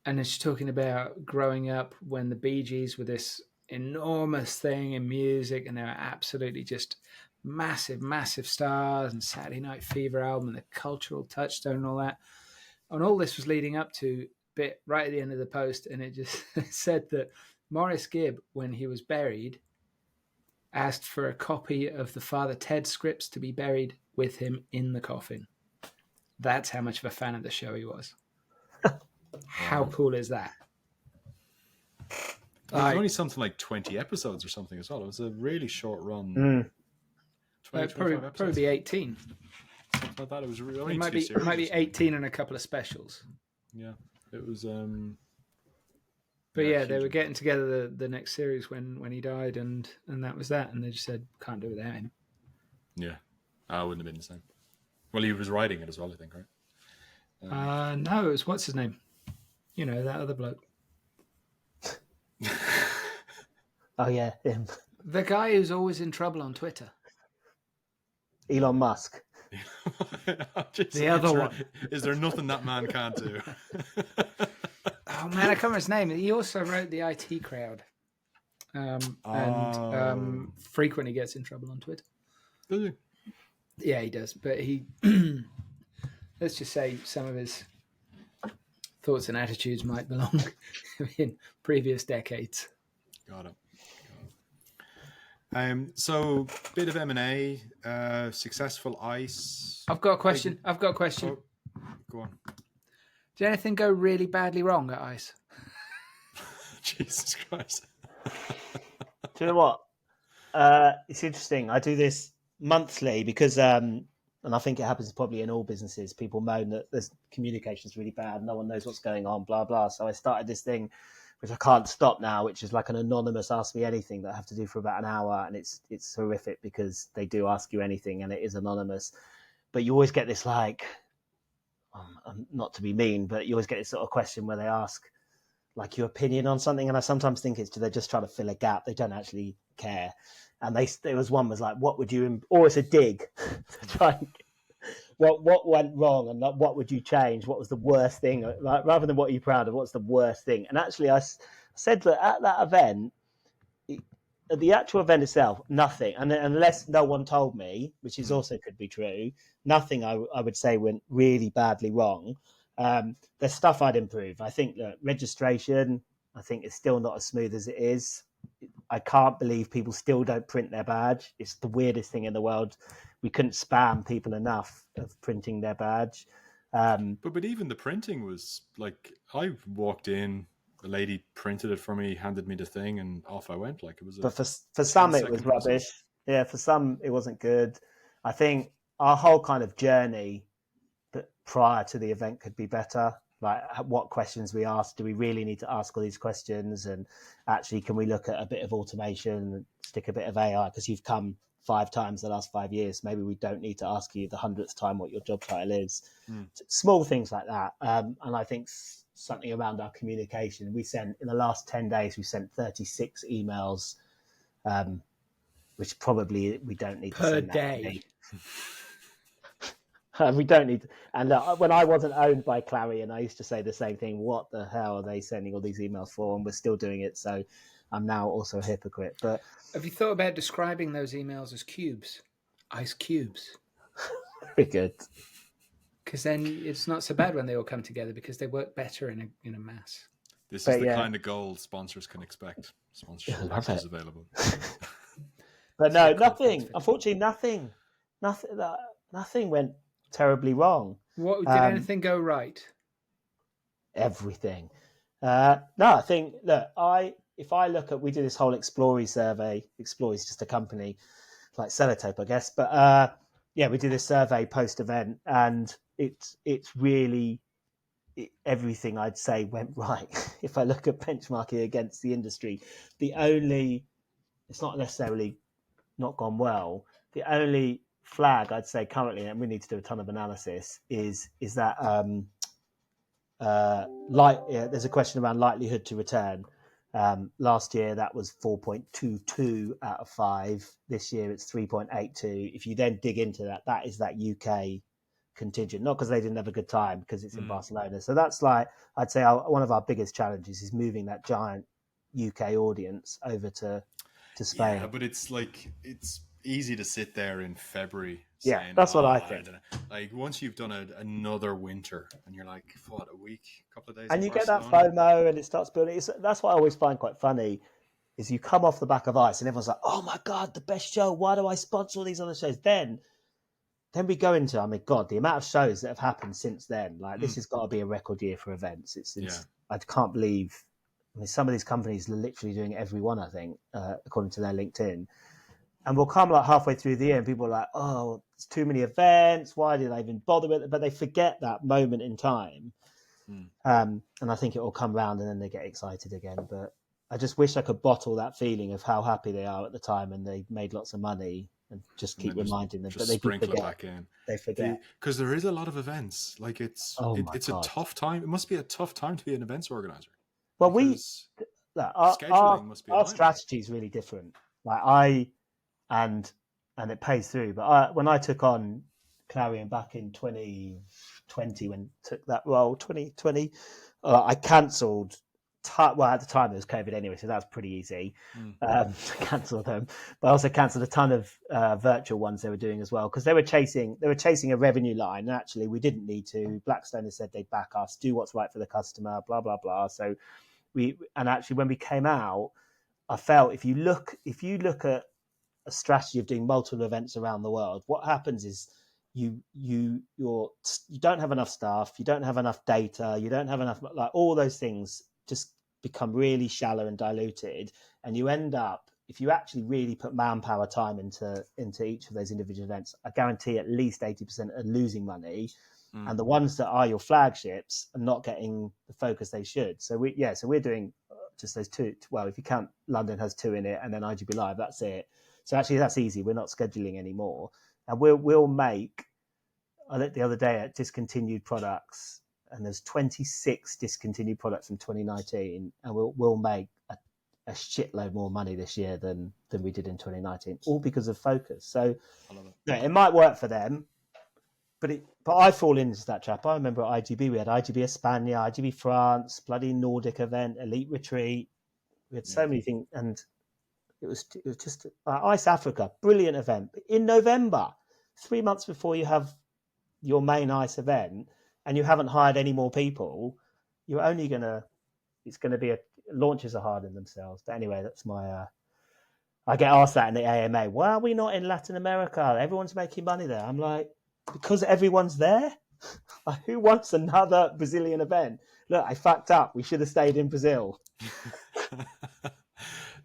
then she's talking about growing up when the Bee Gees were this enormous thing in music and they were absolutely just massive, massive stars, and Saturday Night Fever album and the cultural touchstone and all that. And all this was leading up to bit right at the end of the post, and it just said that Maurice Gibb, when he was buried, asked for a copy of the Father Ted scripts to be buried with him in the coffin. That's how much of a fan of the show he was. How cool is that? It was only something like 20 episodes or something as well. It was a really short run. 20, probably be 18. Something like that. It was only It might be 18 and a couple of specials. Yeah, it was. But yeah, they were getting together the next series when he died, and that was that. And they just said, can't do without him. Yeah, I wouldn't have been the same. Well, he was writing it as well, I think, right? No, it was what's his name? You know, that other bloke. Oh yeah, him. The guy who's always in trouble on Twitter. Elon Musk. The other one. Is there nothing that man can't do? Oh man, I can't remember his name. He also wrote the IT Crowd, and frequently gets in trouble on Twitter. Does he? Yeah, he does. But he, let's just say, some of his thoughts and attitudes might belong in previous decades. Got it. So bit of M&A, successful ICE. I've got a question. Oh, go on. Did anything go really badly wrong at ICE? Jesus Christ. Do you know what? It's interesting. I do this monthly because, and I think it happens probably in all businesses, people moan that there's communication's really bad. No one knows what's going on, blah, blah. So I started this thing, which I can't stop now, which is like an anonymous Ask Me Anything that I have to do for about an hour. And it's horrific because they do ask you anything and it is anonymous. But you always get this like, not to be mean, but you always get this sort of question where they ask like your opinion on something. And I sometimes think they're just trying to fill a gap. They don't actually care. And there was one was like, what would you, or it's a dig to try and, what went wrong and what would you change? What was the worst thing? Like, rather than what are you proud of, what's the worst thing? And actually I said that at that event, at the actual event itself, nothing. And unless no one told me, which is also could be true, nothing I would say went really badly wrong. There's stuff I'd improve. I think that registration, I think it's still not as smooth as it is. I can't believe people still don't print their badge. It's the weirdest thing in the world. We couldn't spam people enough of printing their badge. But even the printing was like, I walked in, the lady printed it for me, handed me the thing, and off I went. Like it was. But for some it was rubbish. Yeah, for some it wasn't good. I think our whole kind of journey prior to the event could be better. Like what questions we ask. Do we really need to ask all these questions? And actually, can we look at a bit of automation and stick a bit of AI? Because you've come 5 times the last 5 years. Maybe we don't need to ask you the 100th time what your job title is. Small things like that. And I think something around our communication. We sent in the last 10 days, we sent 36 emails, which probably we don't need to send per day. We don't need to. And when I wasn't owned by Clarion, I used to say the same thing. What the hell are they sending all these emails for? And we're still doing it. So I'm now also a hypocrite. But have you thought about describing those emails as cubes? Ice cubes. Very good. Because then it's not so bad when they all come together because they work better in a mass. This But is the yeah. kind of gold sponsors can expect. Sponsorship I love packages it. available. But no, So nothing. Unfortunately, nothing went terribly wrong. What did anything go right? Everything. No, I think if I look at, we did this whole Explory survey. Explory is just a company like Sellotape, I guess. But yeah, we did this survey post event, and it's really everything I'd say went right. If I look at benchmarking against the industry, it's not necessarily not gone well. The only flag I'd say currently, and we need to do a ton of analysis, is that there's a question around likelihood to return. Last year that was 4.22 out of 5. This year it's 3.82. If you then dig into that, that is that UK contingent, not because they didn't have a good time, because it's in Barcelona. So that's like, I'd say one of our biggest challenges is moving that giant UK audience over to Spain. Yeah, but it's like, it's easy to sit there in February Yeah, saying, that's what I think. don't know. Like, once you've done another winter and you're like, what, a week, a couple of days, And in you get that Barcelona? FOMO and it starts building. That's what I always find quite funny, is you come off the back of ice and everyone's like, oh my God, the best show. Why do I sponsor all these other shows? Then we go into, I mean, God, the amount of shows that have happened since then. Like, this has got to be a record year for events. I can't believe, I mean, some of these companies are literally doing every one, I think, according to their LinkedIn. And we'll come like halfway through the year and people are like, oh, it's too many events. Why did I even bother with it? But they forget that moment in time. And I think it will come round and then they get excited again. But I just wish I could bottle that feeling of how happy they are at the time and they made lots of money and just keep reminding them. But they sprinkle forget. it back in. They forget. Because there is a lot of events. Like, it's a tough time. It must be a tough time to be an events organizer. Well, scheduling must be our strategy is really different. And it pays through. But when I took on Clarion back in 2020, when I took that role, 2020, I cancelled. At the time there was COVID anyway, so that was pretty easy to cancel them. But I also cancelled a ton of virtual ones they were doing as well, because they were chasing a revenue line. And actually, we didn't need to. Blackstone has said they'd back us, do what's right for the customer, blah blah blah. So actually when we came out, I felt if you look at a strategy of doing multiple events around the world, what happens is you don't have enough staff, you don't have enough data, you don't have enough, like, all those things just become really shallow and diluted, and you end up, if you actually really put manpower time into each of those individual events, I guarantee at least 80% are losing money. And the ones that are your flagships are not getting the focus they should. So we're doing just those two. Well, if you count, London has 2 in it, and then IGB Live, that's it. So actually, that's easy. We're not scheduling anymore, and we'll make. I looked the other day at discontinued products, and there's 26 discontinued products from 2019, and we'll make a shitload more money this year than we did in 2019, all because of focus. So I love it. Yeah, it might work for them, but I fall into that trap. I remember at IGB we had IGB España, IGB France, bloody Nordic event, Elite Retreat. We had so many things, and it was just Ice Africa, brilliant event in November, 3 months before you have your main ice event, and you haven't hired any more people. You're only it's gonna be launches are hard in themselves. But anyway, that's my. I get asked that in the AMA. Why are we not in Latin America? Everyone's making money there. I'm like, because everyone's there. Who wants another Brazilian event? Look, I fucked up. We should have stayed in Brazil.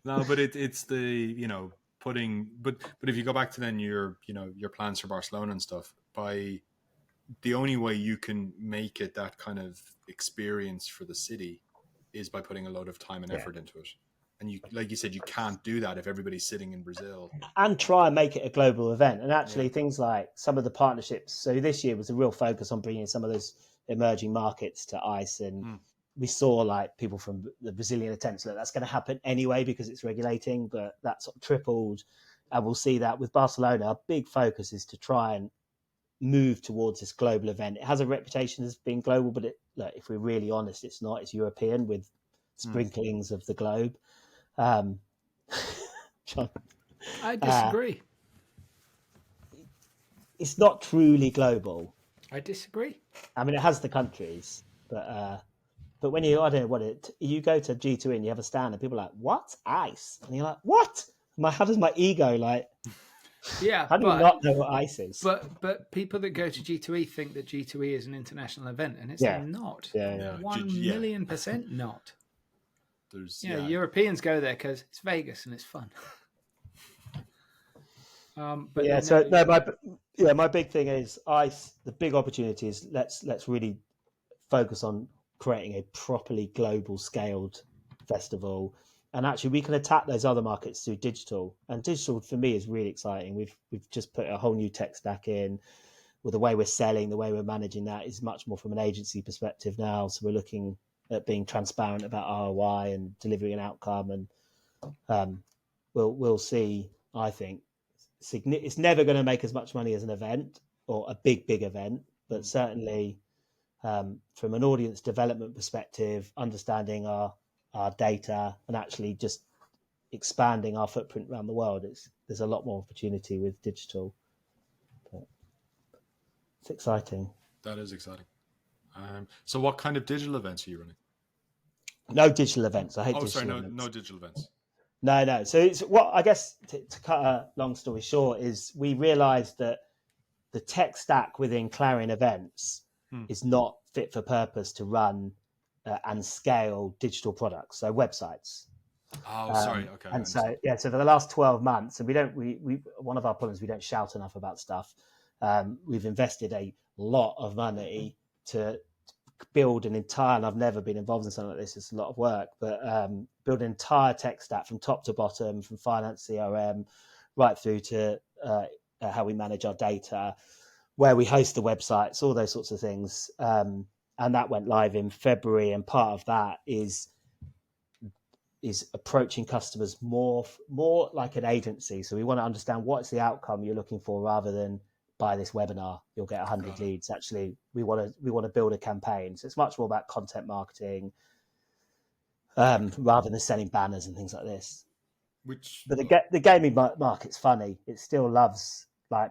No, but it's the putting. But if you go back to then your plans for Barcelona and stuff, by the only way you can make it that kind of experience for the city is by putting a load of time and effort into it. And you, like you said, you can't do that if everybody's sitting in Brazil. And try and make it a global event. And actually, things like some of the partnerships. So this year was a real focus on bringing some of those emerging markets to ICE. And we saw like people from the Brazilian attempts. Look, that's going to happen anyway because it's regulating, but that sort of tripled. And we'll see that with Barcelona. Our big focus is to try and move towards this global event. It has a reputation as being global, but look, if we're really honest, it's not. It's European with sprinklings of the globe. John, I disagree. it's not truly global. I disagree. I mean, it has the countries, but when you, I don't know what it, you go to G2E and you have a stand and people are like, what? ICE? And you're like, what? How does my ego Yeah, how do you but not know what ICE is? but people that go to G2E think that G2E is an international event, and it's Yeah. not. Yeah. 1,000,000% not. There's Europeans go there because it's Vegas and it's fun. But yeah, then so no, my big thing is ICE. The big opportunity is let's really focus on creating a properly global scaled festival, and actually we can attack those other markets through digital. And digital for me is really exciting. We've just put a whole new tech stack in. With the way we're selling, the way we're managing that is much more from an agency perspective now. So we're looking at being transparent about ROI and delivering an outcome, and we'll see. I think it's never going to make as much money as an event or a big event, but certainly from an audience development perspective, understanding our data and actually just expanding our footprint around the world, there's a lot more opportunity with digital. But it's exciting. That is exciting. So what kind of digital events are you running? No digital events. I hate digital digital events. events. No digital events. No. So it's what I guess to cut a long story short is we realised that the tech stack within Clarion Events is not fit for purpose to run and scale digital products, so websites. Oh, sorry. Okay. And so for the last 12 months, and we one of our problems, we don't shout enough about stuff. We've invested a lot of money to build an entire, and I've never been involved in something like this, it's a lot of work, but build an entire tech stack from top to bottom, from finance, CRM, right through to how we manage our data, where we host the websites, all those sorts of things. And that went live in February. And part of that is approaching customers more like an agency. So we want to understand what's the outcome you're looking for, rather than buy this webinar, you'll get 100 leads. Actually, we want to build a campaign. So it's much more about content marketing rather than selling banners and things like this. But the gaming market's funny. It still loves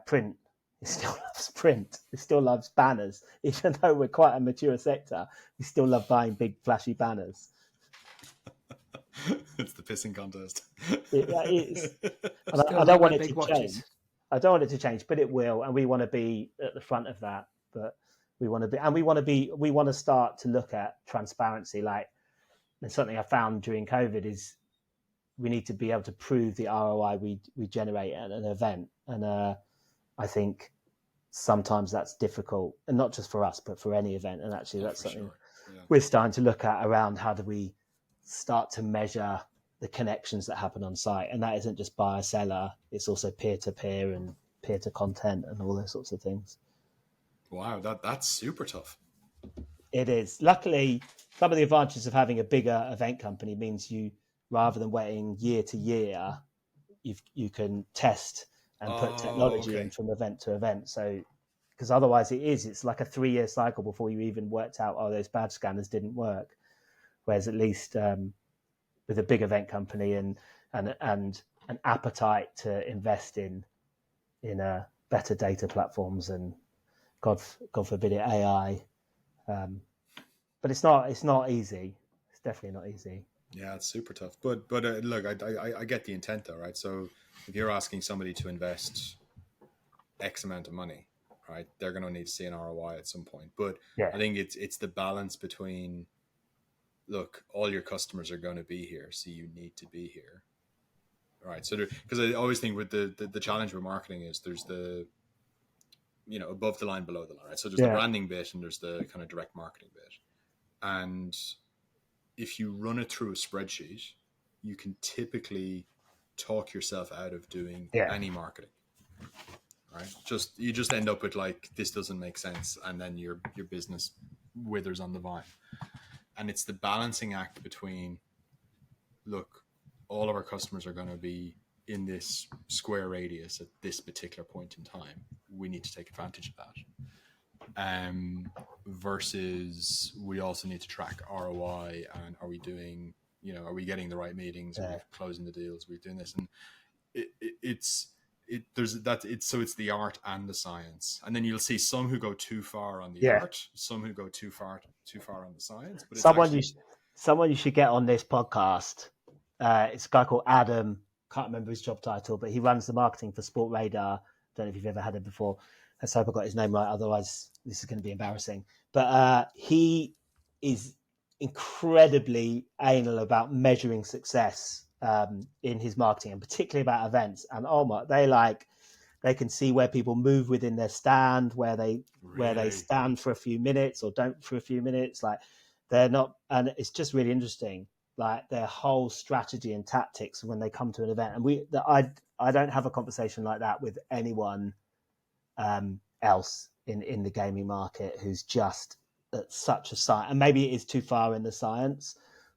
print. It still loves print. It still loves banners. Even though we're quite a mature sector, we still love buying big flashy banners. It's the pissing contest. It is. And I don't want it to change. I don't want it to change, but it will, and we want to be at the front of that. But we want to start to look at transparency. And something I found during COVID is we need to be able to prove the ROI we generate at an event, and I think sometimes that's difficult, and not just for us, but for any event. And actually, that's something we're starting to look at around how do we start to measure the connections that happen on site. And that isn't just buyer seller, it's also peer-to-peer and peer-to-content and all those sorts of things. Wow, that's super tough. It is. Luckily, some of the advantages of having a bigger event company means you, rather than waiting year to year, you can test and put technology in from event to event. So, because otherwise it's like a 3-year cycle before you even worked out, those badge scanners didn't work. Whereas at least with a big event company and an appetite to invest in better data platforms and God forbid it, AI. But it's not easy. It's definitely not easy. Yeah, it's super tough. But look, I get the intent though, right? So if you're asking somebody to invest X amount of money, right, they're going to need to see an ROI at some point. But I think it's the balance between, look, all your customers are going to be here, so you need to be here, right? So because I always think with the challenge with marketing is there's the above the line, below the line, right? So there's the branding bit and there's the kind of direct marketing bit. And if you run it through a spreadsheet, you can typically talk yourself out of doing any marketing, right? You just end up with this doesn't make sense, and then your business withers on the vine. And it's the balancing act between, look, all of our customers are going to be in this square radius at this particular point in time. We need to take advantage of that. Versus we also need to track ROI, and are we doing, are we getting the right meetings? Are we closing the deals? Are we doing this? And it's the art and the science, and then you'll see some who go too far on the Yeah. art, some who go too far on the science. But it's someone you should get on this podcast. It's a guy called Adam. Can't remember his job title, but he runs the marketing for Sport Radar. Don't know if you've ever had him before. Let's hope I got his name right. Otherwise, this is going to be embarrassing. But he is incredibly anal about measuring success in his marketing, and particularly about events. And they can see where people move within their stand, where they stand for a few minutes or don't for a few minutes. Like they're not, and it's just really interesting. Like their whole strategy and tactics when they come to an event. And I don't have a conversation like that with anyone else in the gaming market who's just at such a science. And maybe it is too far in the science,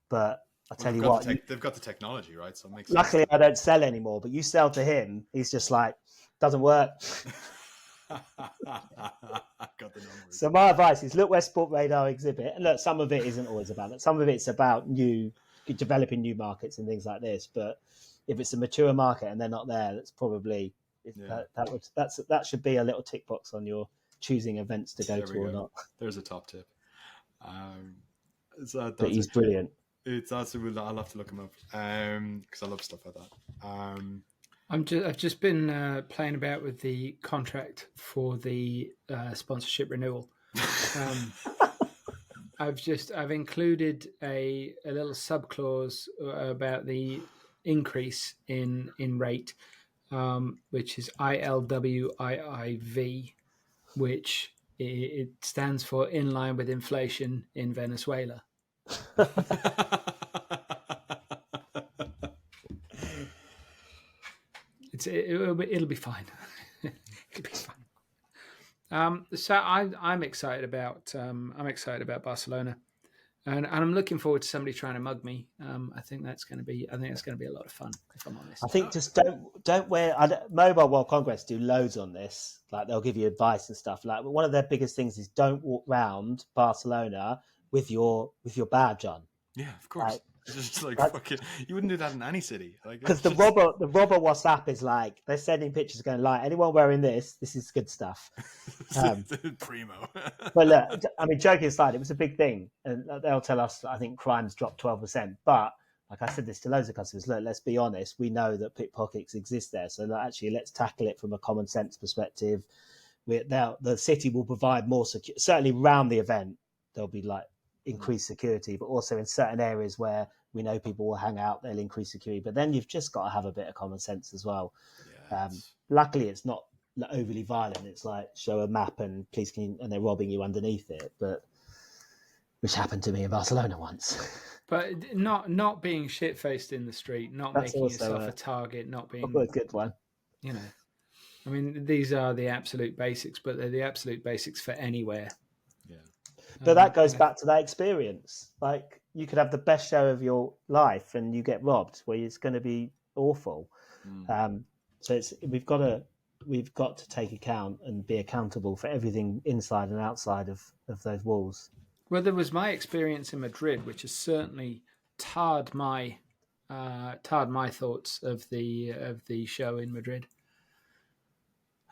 but I'll tell you what, they've got the technology, right? So it makes luckily sense. I don't sell anymore, but you sell to him, he's just like, doesn't work. Got the numbers. So my advice is look where Sport Radar exhibit, and look, some of it isn't always about it. Some of it's about developing new markets and things like this. But if it's a mature market and they're not there, that's probably that should be a little tick box on your choosing events to go to or not. There's a top tip. But he's brilliant. I'll have to look him up because I love stuff like that. I've just been playing about with the contract for the sponsorship renewal. I've included a little sub clause about the increase in rate, which is ILWIIV, which it stands for in line with inflation in Venezuela. It'll be fine. It'll be fine. So I'm excited about Barcelona, and I'm looking forward to somebody trying to mug me. I think that's going to be a lot of fun, if I'm honest. I think just don't wear Mobile World Congress do loads on this. Like they'll give you advice and stuff. Like one of their biggest things is don't walk round Barcelona with your badge on. Yeah, of course. Like, just like fucking, you wouldn't do that in any city. Because the robber WhatsApp is like they're sending pictures going like anyone wearing this is good stuff. Primo. But look, I mean, joking aside, it was a big thing, and they'll tell us I think crimes dropped 12%. But like I said this to loads of customers, look, let's be honest, we know that pickpockets exist there, so actually let's tackle it from a common sense perspective. The city will provide more security, certainly around the event. There'll be like increased security, but also in certain areas where we know people will hang out, they'll increase security. But then you've just got to have a bit of common sense as well. Luckily, it's not overly violent. It's like show a map and police and they're robbing you underneath it. But which happened to me in Barcelona once. But not being shit faced in the street, not That's making yourself a target, not being a good one. You know, I mean, these are the absolute basics, but they're the absolute basics for anywhere. Yeah. But that goes back to that experience. Like you could have the best show of your life and you get robbed, where it's going to be awful. So we've got to take account and be accountable for everything inside and outside of those walls. Well, there was my experience in Madrid, which has certainly tarred my thoughts of the show in Madrid.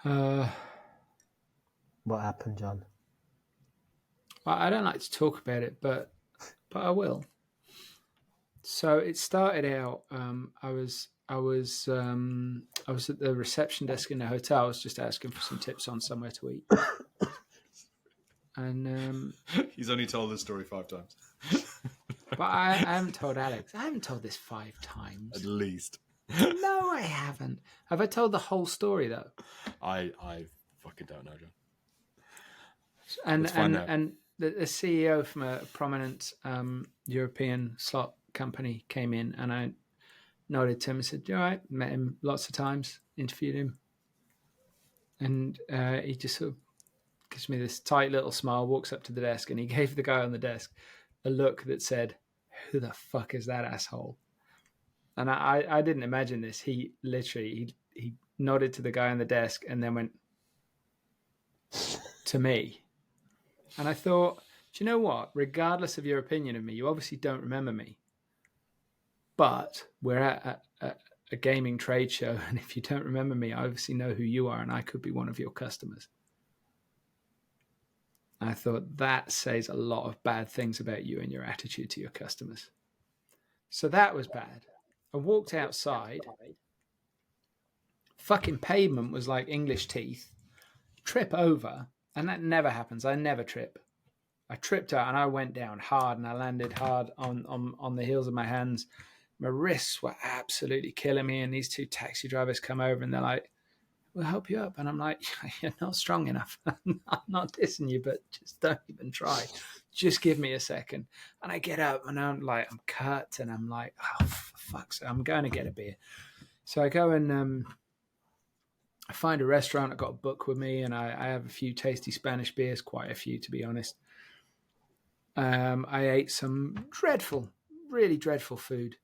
What happened, John? I don't like to talk about it, but I will. So it started out. I was at the reception desk in the hotel. I was just asking for some tips on somewhere to eat. And he's only told this story 5 times. But I haven't told Alex. I haven't told this 5 times. At least. No, I haven't. Have I told the whole story though? I fucking don't know, John. And the CEO from a prominent European slot company came in, and I nodded to him and said, "You all right?" Met him lots of times, interviewed him, and he just sort of gives me this tight little smile, walks up to the desk, and he gave the guy on the desk a look that said, "Who the fuck is that asshole?" And I didn't imagine this. He literally he nodded to the guy on the desk and then went to me. And I thought, do you know what? Regardless of your opinion of me, you obviously don't remember me. But we're at a gaming trade show, and if you don't remember me, I obviously know who you are, and I could be one of your customers. I thought that says a lot of bad things about you and your attitude to your customers. So that was bad. I walked outside. Fucking pavement was like English teeth. Trip over, and that never happens. I never trip. I tripped out and I went down hard, and I landed hard on the heels of my hands. My wrists were absolutely killing me, and these two taxi drivers come over and they're like, "We'll help you up." And I'm like, "You're not strong enough. I'm not dissing you, but just don't even try. Just give me a second." And I get up and I'm cut, and I'm like, "Oh, for fuck's sake, I'm going to get a beer." So I go and I find a restaurant. I've got a book with me, and I have a few tasty Spanish beers, quite a few, to be honest. I ate some dreadful, really dreadful food.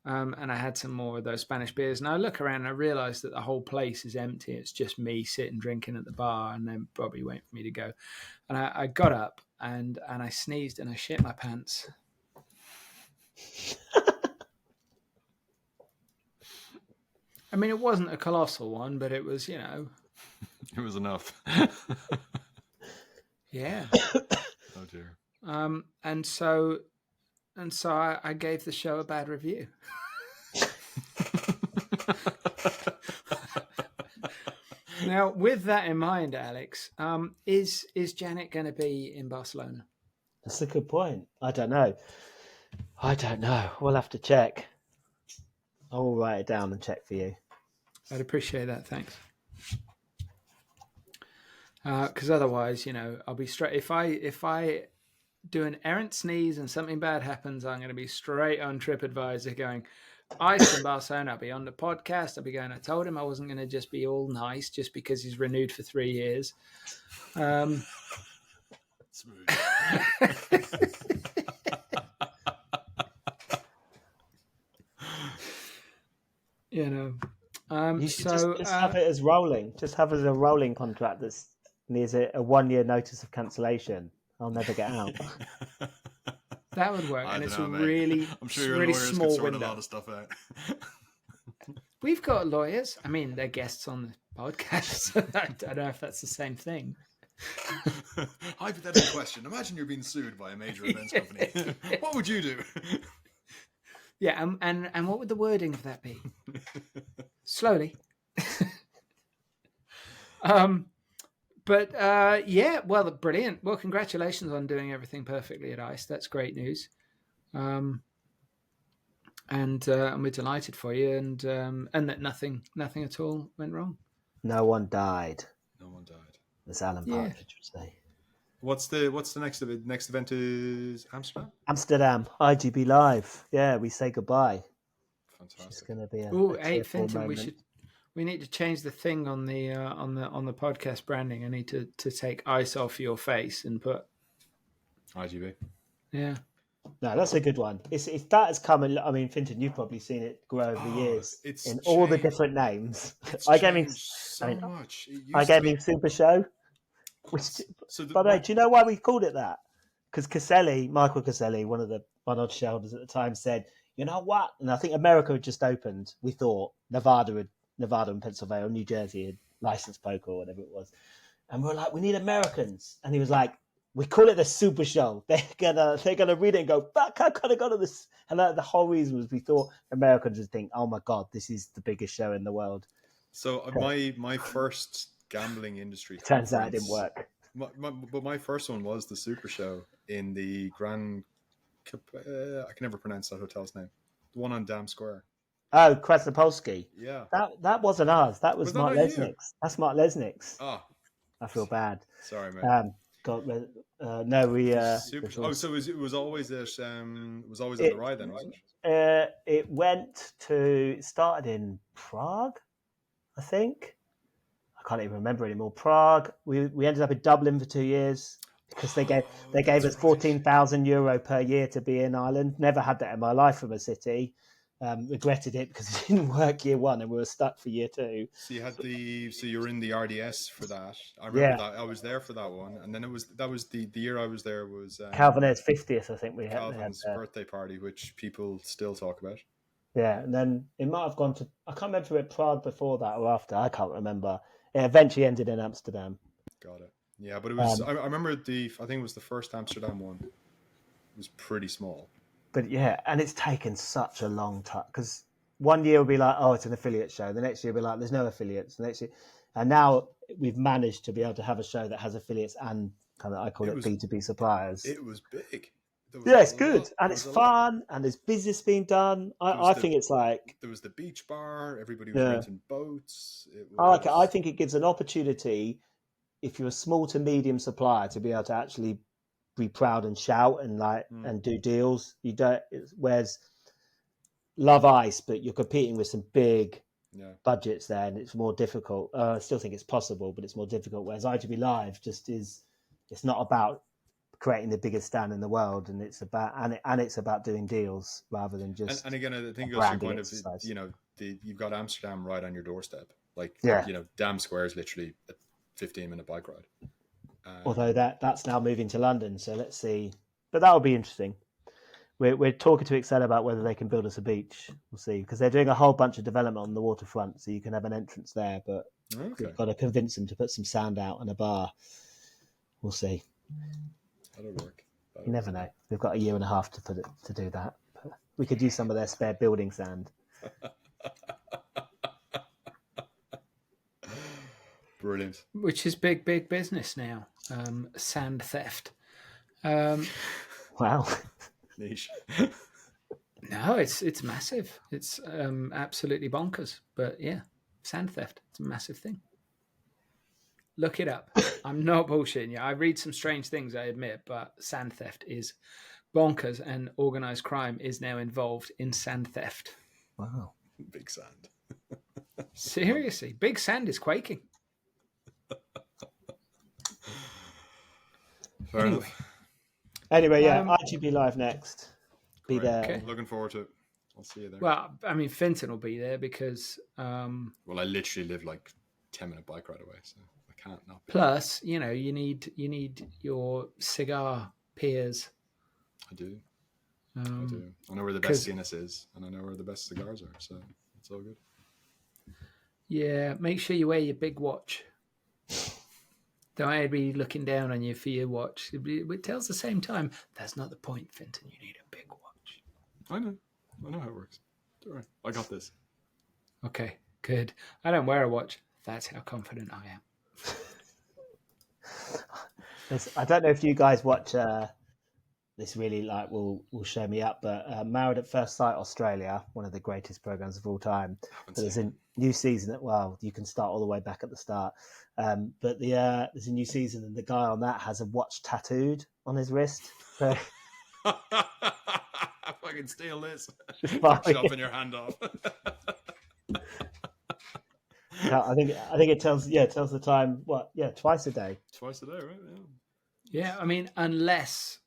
And I had some more of those Spanish beers. And I look around and I realize that the whole place is empty. It's just me sitting drinking at the bar, and then Bobby waiting for me to go. And I got up and I sneezed and I shit my pants. I mean, it wasn't a colossal one, but it was, It was enough. Yeah. Oh dear. And so I gave the show a bad review. Now, with that in mind, Alex, is Janet going to be in Barcelona? That's a good point. I don't know. We'll have to check. I will write it down and check for you. I'd appreciate that. Thanks. Because otherwise, I'll be straight. If I do an errant sneeze and something bad happens, I'm going to be straight on TripAdvisor going, "Ice in Barcelona." I'll be on the podcast. I'll be going, "I told him I wasn't going to just be all nice just because he's renewed for 3 years." Smooth. You should just have it as rolling. Just have it as a rolling contract that needs a 1 year notice of cancellation. I'll never get out. That would work, and it's a really, I'm sure your really lawyers small could sort window. a lot of stuff out. We've got lawyers. I mean, they're guests on the podcast. So I don't know if that's the same thing. Hypothetical question. Imagine you're being sued by a major events company. What would you do? Yeah, and what would the wording of that be? Slowly. Yeah, well, brilliant. Well, congratulations on doing everything perfectly at ICE. That's great news. And we're delighted for you, and that nothing at all went wrong. No one died. No one died. As Alan Partridge would say. What's the next event? Next event is Amsterdam. Amsterdam, IGB Live. Yeah, we say goodbye. Fantastic. It's going to be a Hey, Finton, moment. we need to change the thing on the podcast branding. I need to take ice off your face and put IGB. Yeah. No, that's a good one. If that has come, I mean, Finton, you've probably seen it grow over the years in all the different names. iGaming Super Show. By the way, do you know why we called it that? Because Michael Caselli, one of the Barnard shareholders at the time, said, "You know what?" And I think America had just opened. We thought Nevada and Pennsylvania or New Jersey had licensed poker or whatever it was, and we were like, "We need Americans." And he was like, "We call it the Super Show. They're gonna read it and go, fuck, I could have gone to this." And the whole reason was we thought Americans would think, "Oh my god, this is the biggest show in the world." So my first gambling industry turns out it didn't work. But my first one was the Super Show in the Grand. I can never pronounce that hotel's name. The one on Dam Square. Oh, Krasnopolsky. Yeah. That wasn't ours. That was Mark Lesnick's. That's Mark Lesnick's. Oh. I feel bad. Sorry, man. No, we. So it was always at the Rye then, wasn't it? It started in Prague, I think. I can't even remember anymore. Prague. We ended up in Dublin for 2 years because they gave us €14,000 per year to be in Ireland. Never had that in my life from a city. Regretted it because it didn't work year one and we were stuck for year two. So you were in the RDS for that. I remember that. I was there for that one, and then that was the year I was there was Calvin Ayre's 50th. I think we had Calvin's birthday party, which people still talk about. Yeah, and then it might have gone to, I can't remember if it Prague before that or after. I can't remember. It eventually ended in Amsterdam. Got it. Yeah, but it was. I remember I think it was the first Amsterdam one. It was pretty small. But yeah, and it's taken such a long time because one year will be like, oh, it's an affiliate show. The next year will be like, there's no affiliates. The next year, and now we've managed to be able to have a show that has affiliates and kind of, I call it B2B suppliers. It was big. Yeah, it's good and it's fun and there's business being done. I think it's like there was the beach bar. Everybody was renting boats. I think it gives an opportunity if you're a small to medium supplier to be able to actually be proud and shout and and do deals. You don't. Whereas Love Ice, but you're competing with some big budgets there, and it's more difficult. I still think it's possible, but it's more difficult. Whereas IGB Live just is. It's not about creating the biggest stand in the world, and it's about doing deals rather than just. And again, I think it goes to the point of you've got Amsterdam right on your doorstep. Dam Square is literally a 15-minute bike ride. Although that's now moving to London, so let's see. But that will be interesting. We're talking to Excel about whether they can build us a beach. We'll see, because they're doing a whole bunch of development on the waterfront, so you can have an entrance there. But we've got to convince them to put some sand out and a bar. We'll see. That'll work. You never know. We've got a year and a half to do that. But we could use some of their spare building sand. Brilliant. Which is big business now. Sand theft. Wow. Niche. No, it's massive. It's absolutely bonkers. But yeah, sand theft. It's a massive thing. Look it up. I'm not bullshitting you. I read some strange things, I admit, but sand theft is bonkers, and organised crime is now involved in sand theft. Wow. Big sand. Seriously, Big Sand is quaking. Fair enough. Anyway, yeah, IGB Live next. Be there. Okay. Looking forward to it. I'll see you there. Well, I mean, Finton will be there because... well, I literally live like 10-minute bike ride away, so I can't not be. Plus, you need your cigar peers. I do. I know where the best Guinness is, and I know where the best cigars are, so it's all good. Yeah, make sure you wear your big watch. Don't be looking down on you for your watch. It tells the same time. That's not the point, Finton. You need a big watch. I know how it works. Don't worry. I got this. Okay, good. I don't wear a watch. That's how confident I am. I don't know if you guys watch this really will show me up, but Married at First Sight Australia, one of the greatest programs of all time. There's a new season you can start all the way back at the start. But there's a new season, and the guy on that has a watch tattooed on his wrist. So fucking steal this. Chopping your hand off. I think it tells the time. What? Yeah, twice a day. Twice a day, right? Yeah, I mean, unless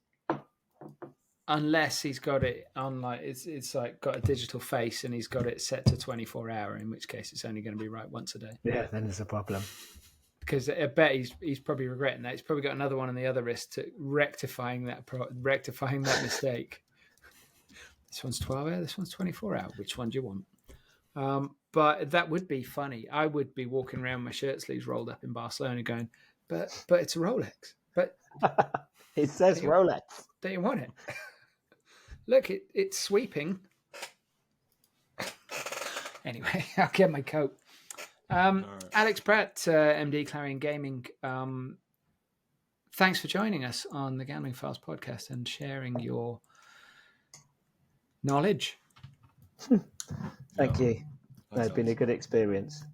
he's got it on it's like got a digital face and he's got it set to 24-hour, in which case it's only going to be right once a day. Yeah, then there's a problem. Because I bet he's probably regretting that. He's probably got another one on the other wrist to rectifying that mistake. This one's 12-hour. This one's 24-hour. Which one do you want? But that would be funny. I would be walking around with my shirt sleeves rolled up in Barcelona, going, "But it's a Rolex." But it says Rolex. Don't you want it? Look, it's sweeping. Anyway, I'll get my coat. Right. Alex Pratt, MD Clarion Gaming, thanks for joining us on the Gambling Files podcast and sharing your knowledge. Thank you. It's been a good experience.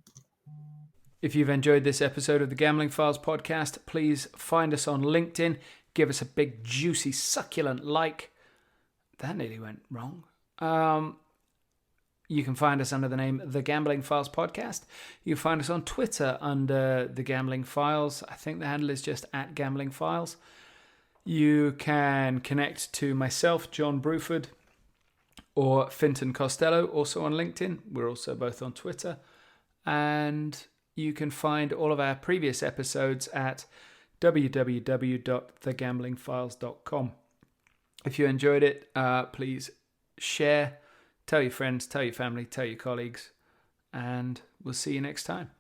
If you've enjoyed this episode of the Gambling Files podcast, please find us on LinkedIn. Give us a big, juicy, succulent like. That nearly went wrong. You can find us under the name The Gambling Files Podcast. You can find us on Twitter under The Gambling Files. I think the handle is just @GamblingFiles. You can connect to myself, John Bruford, or Finton Costello, also on LinkedIn. We're also both on Twitter. And you can find all of our previous episodes at www.thegamblingfiles.com. If you enjoyed it, please share, Tell your friends, tell your family, tell your colleagues, and we'll see you next time.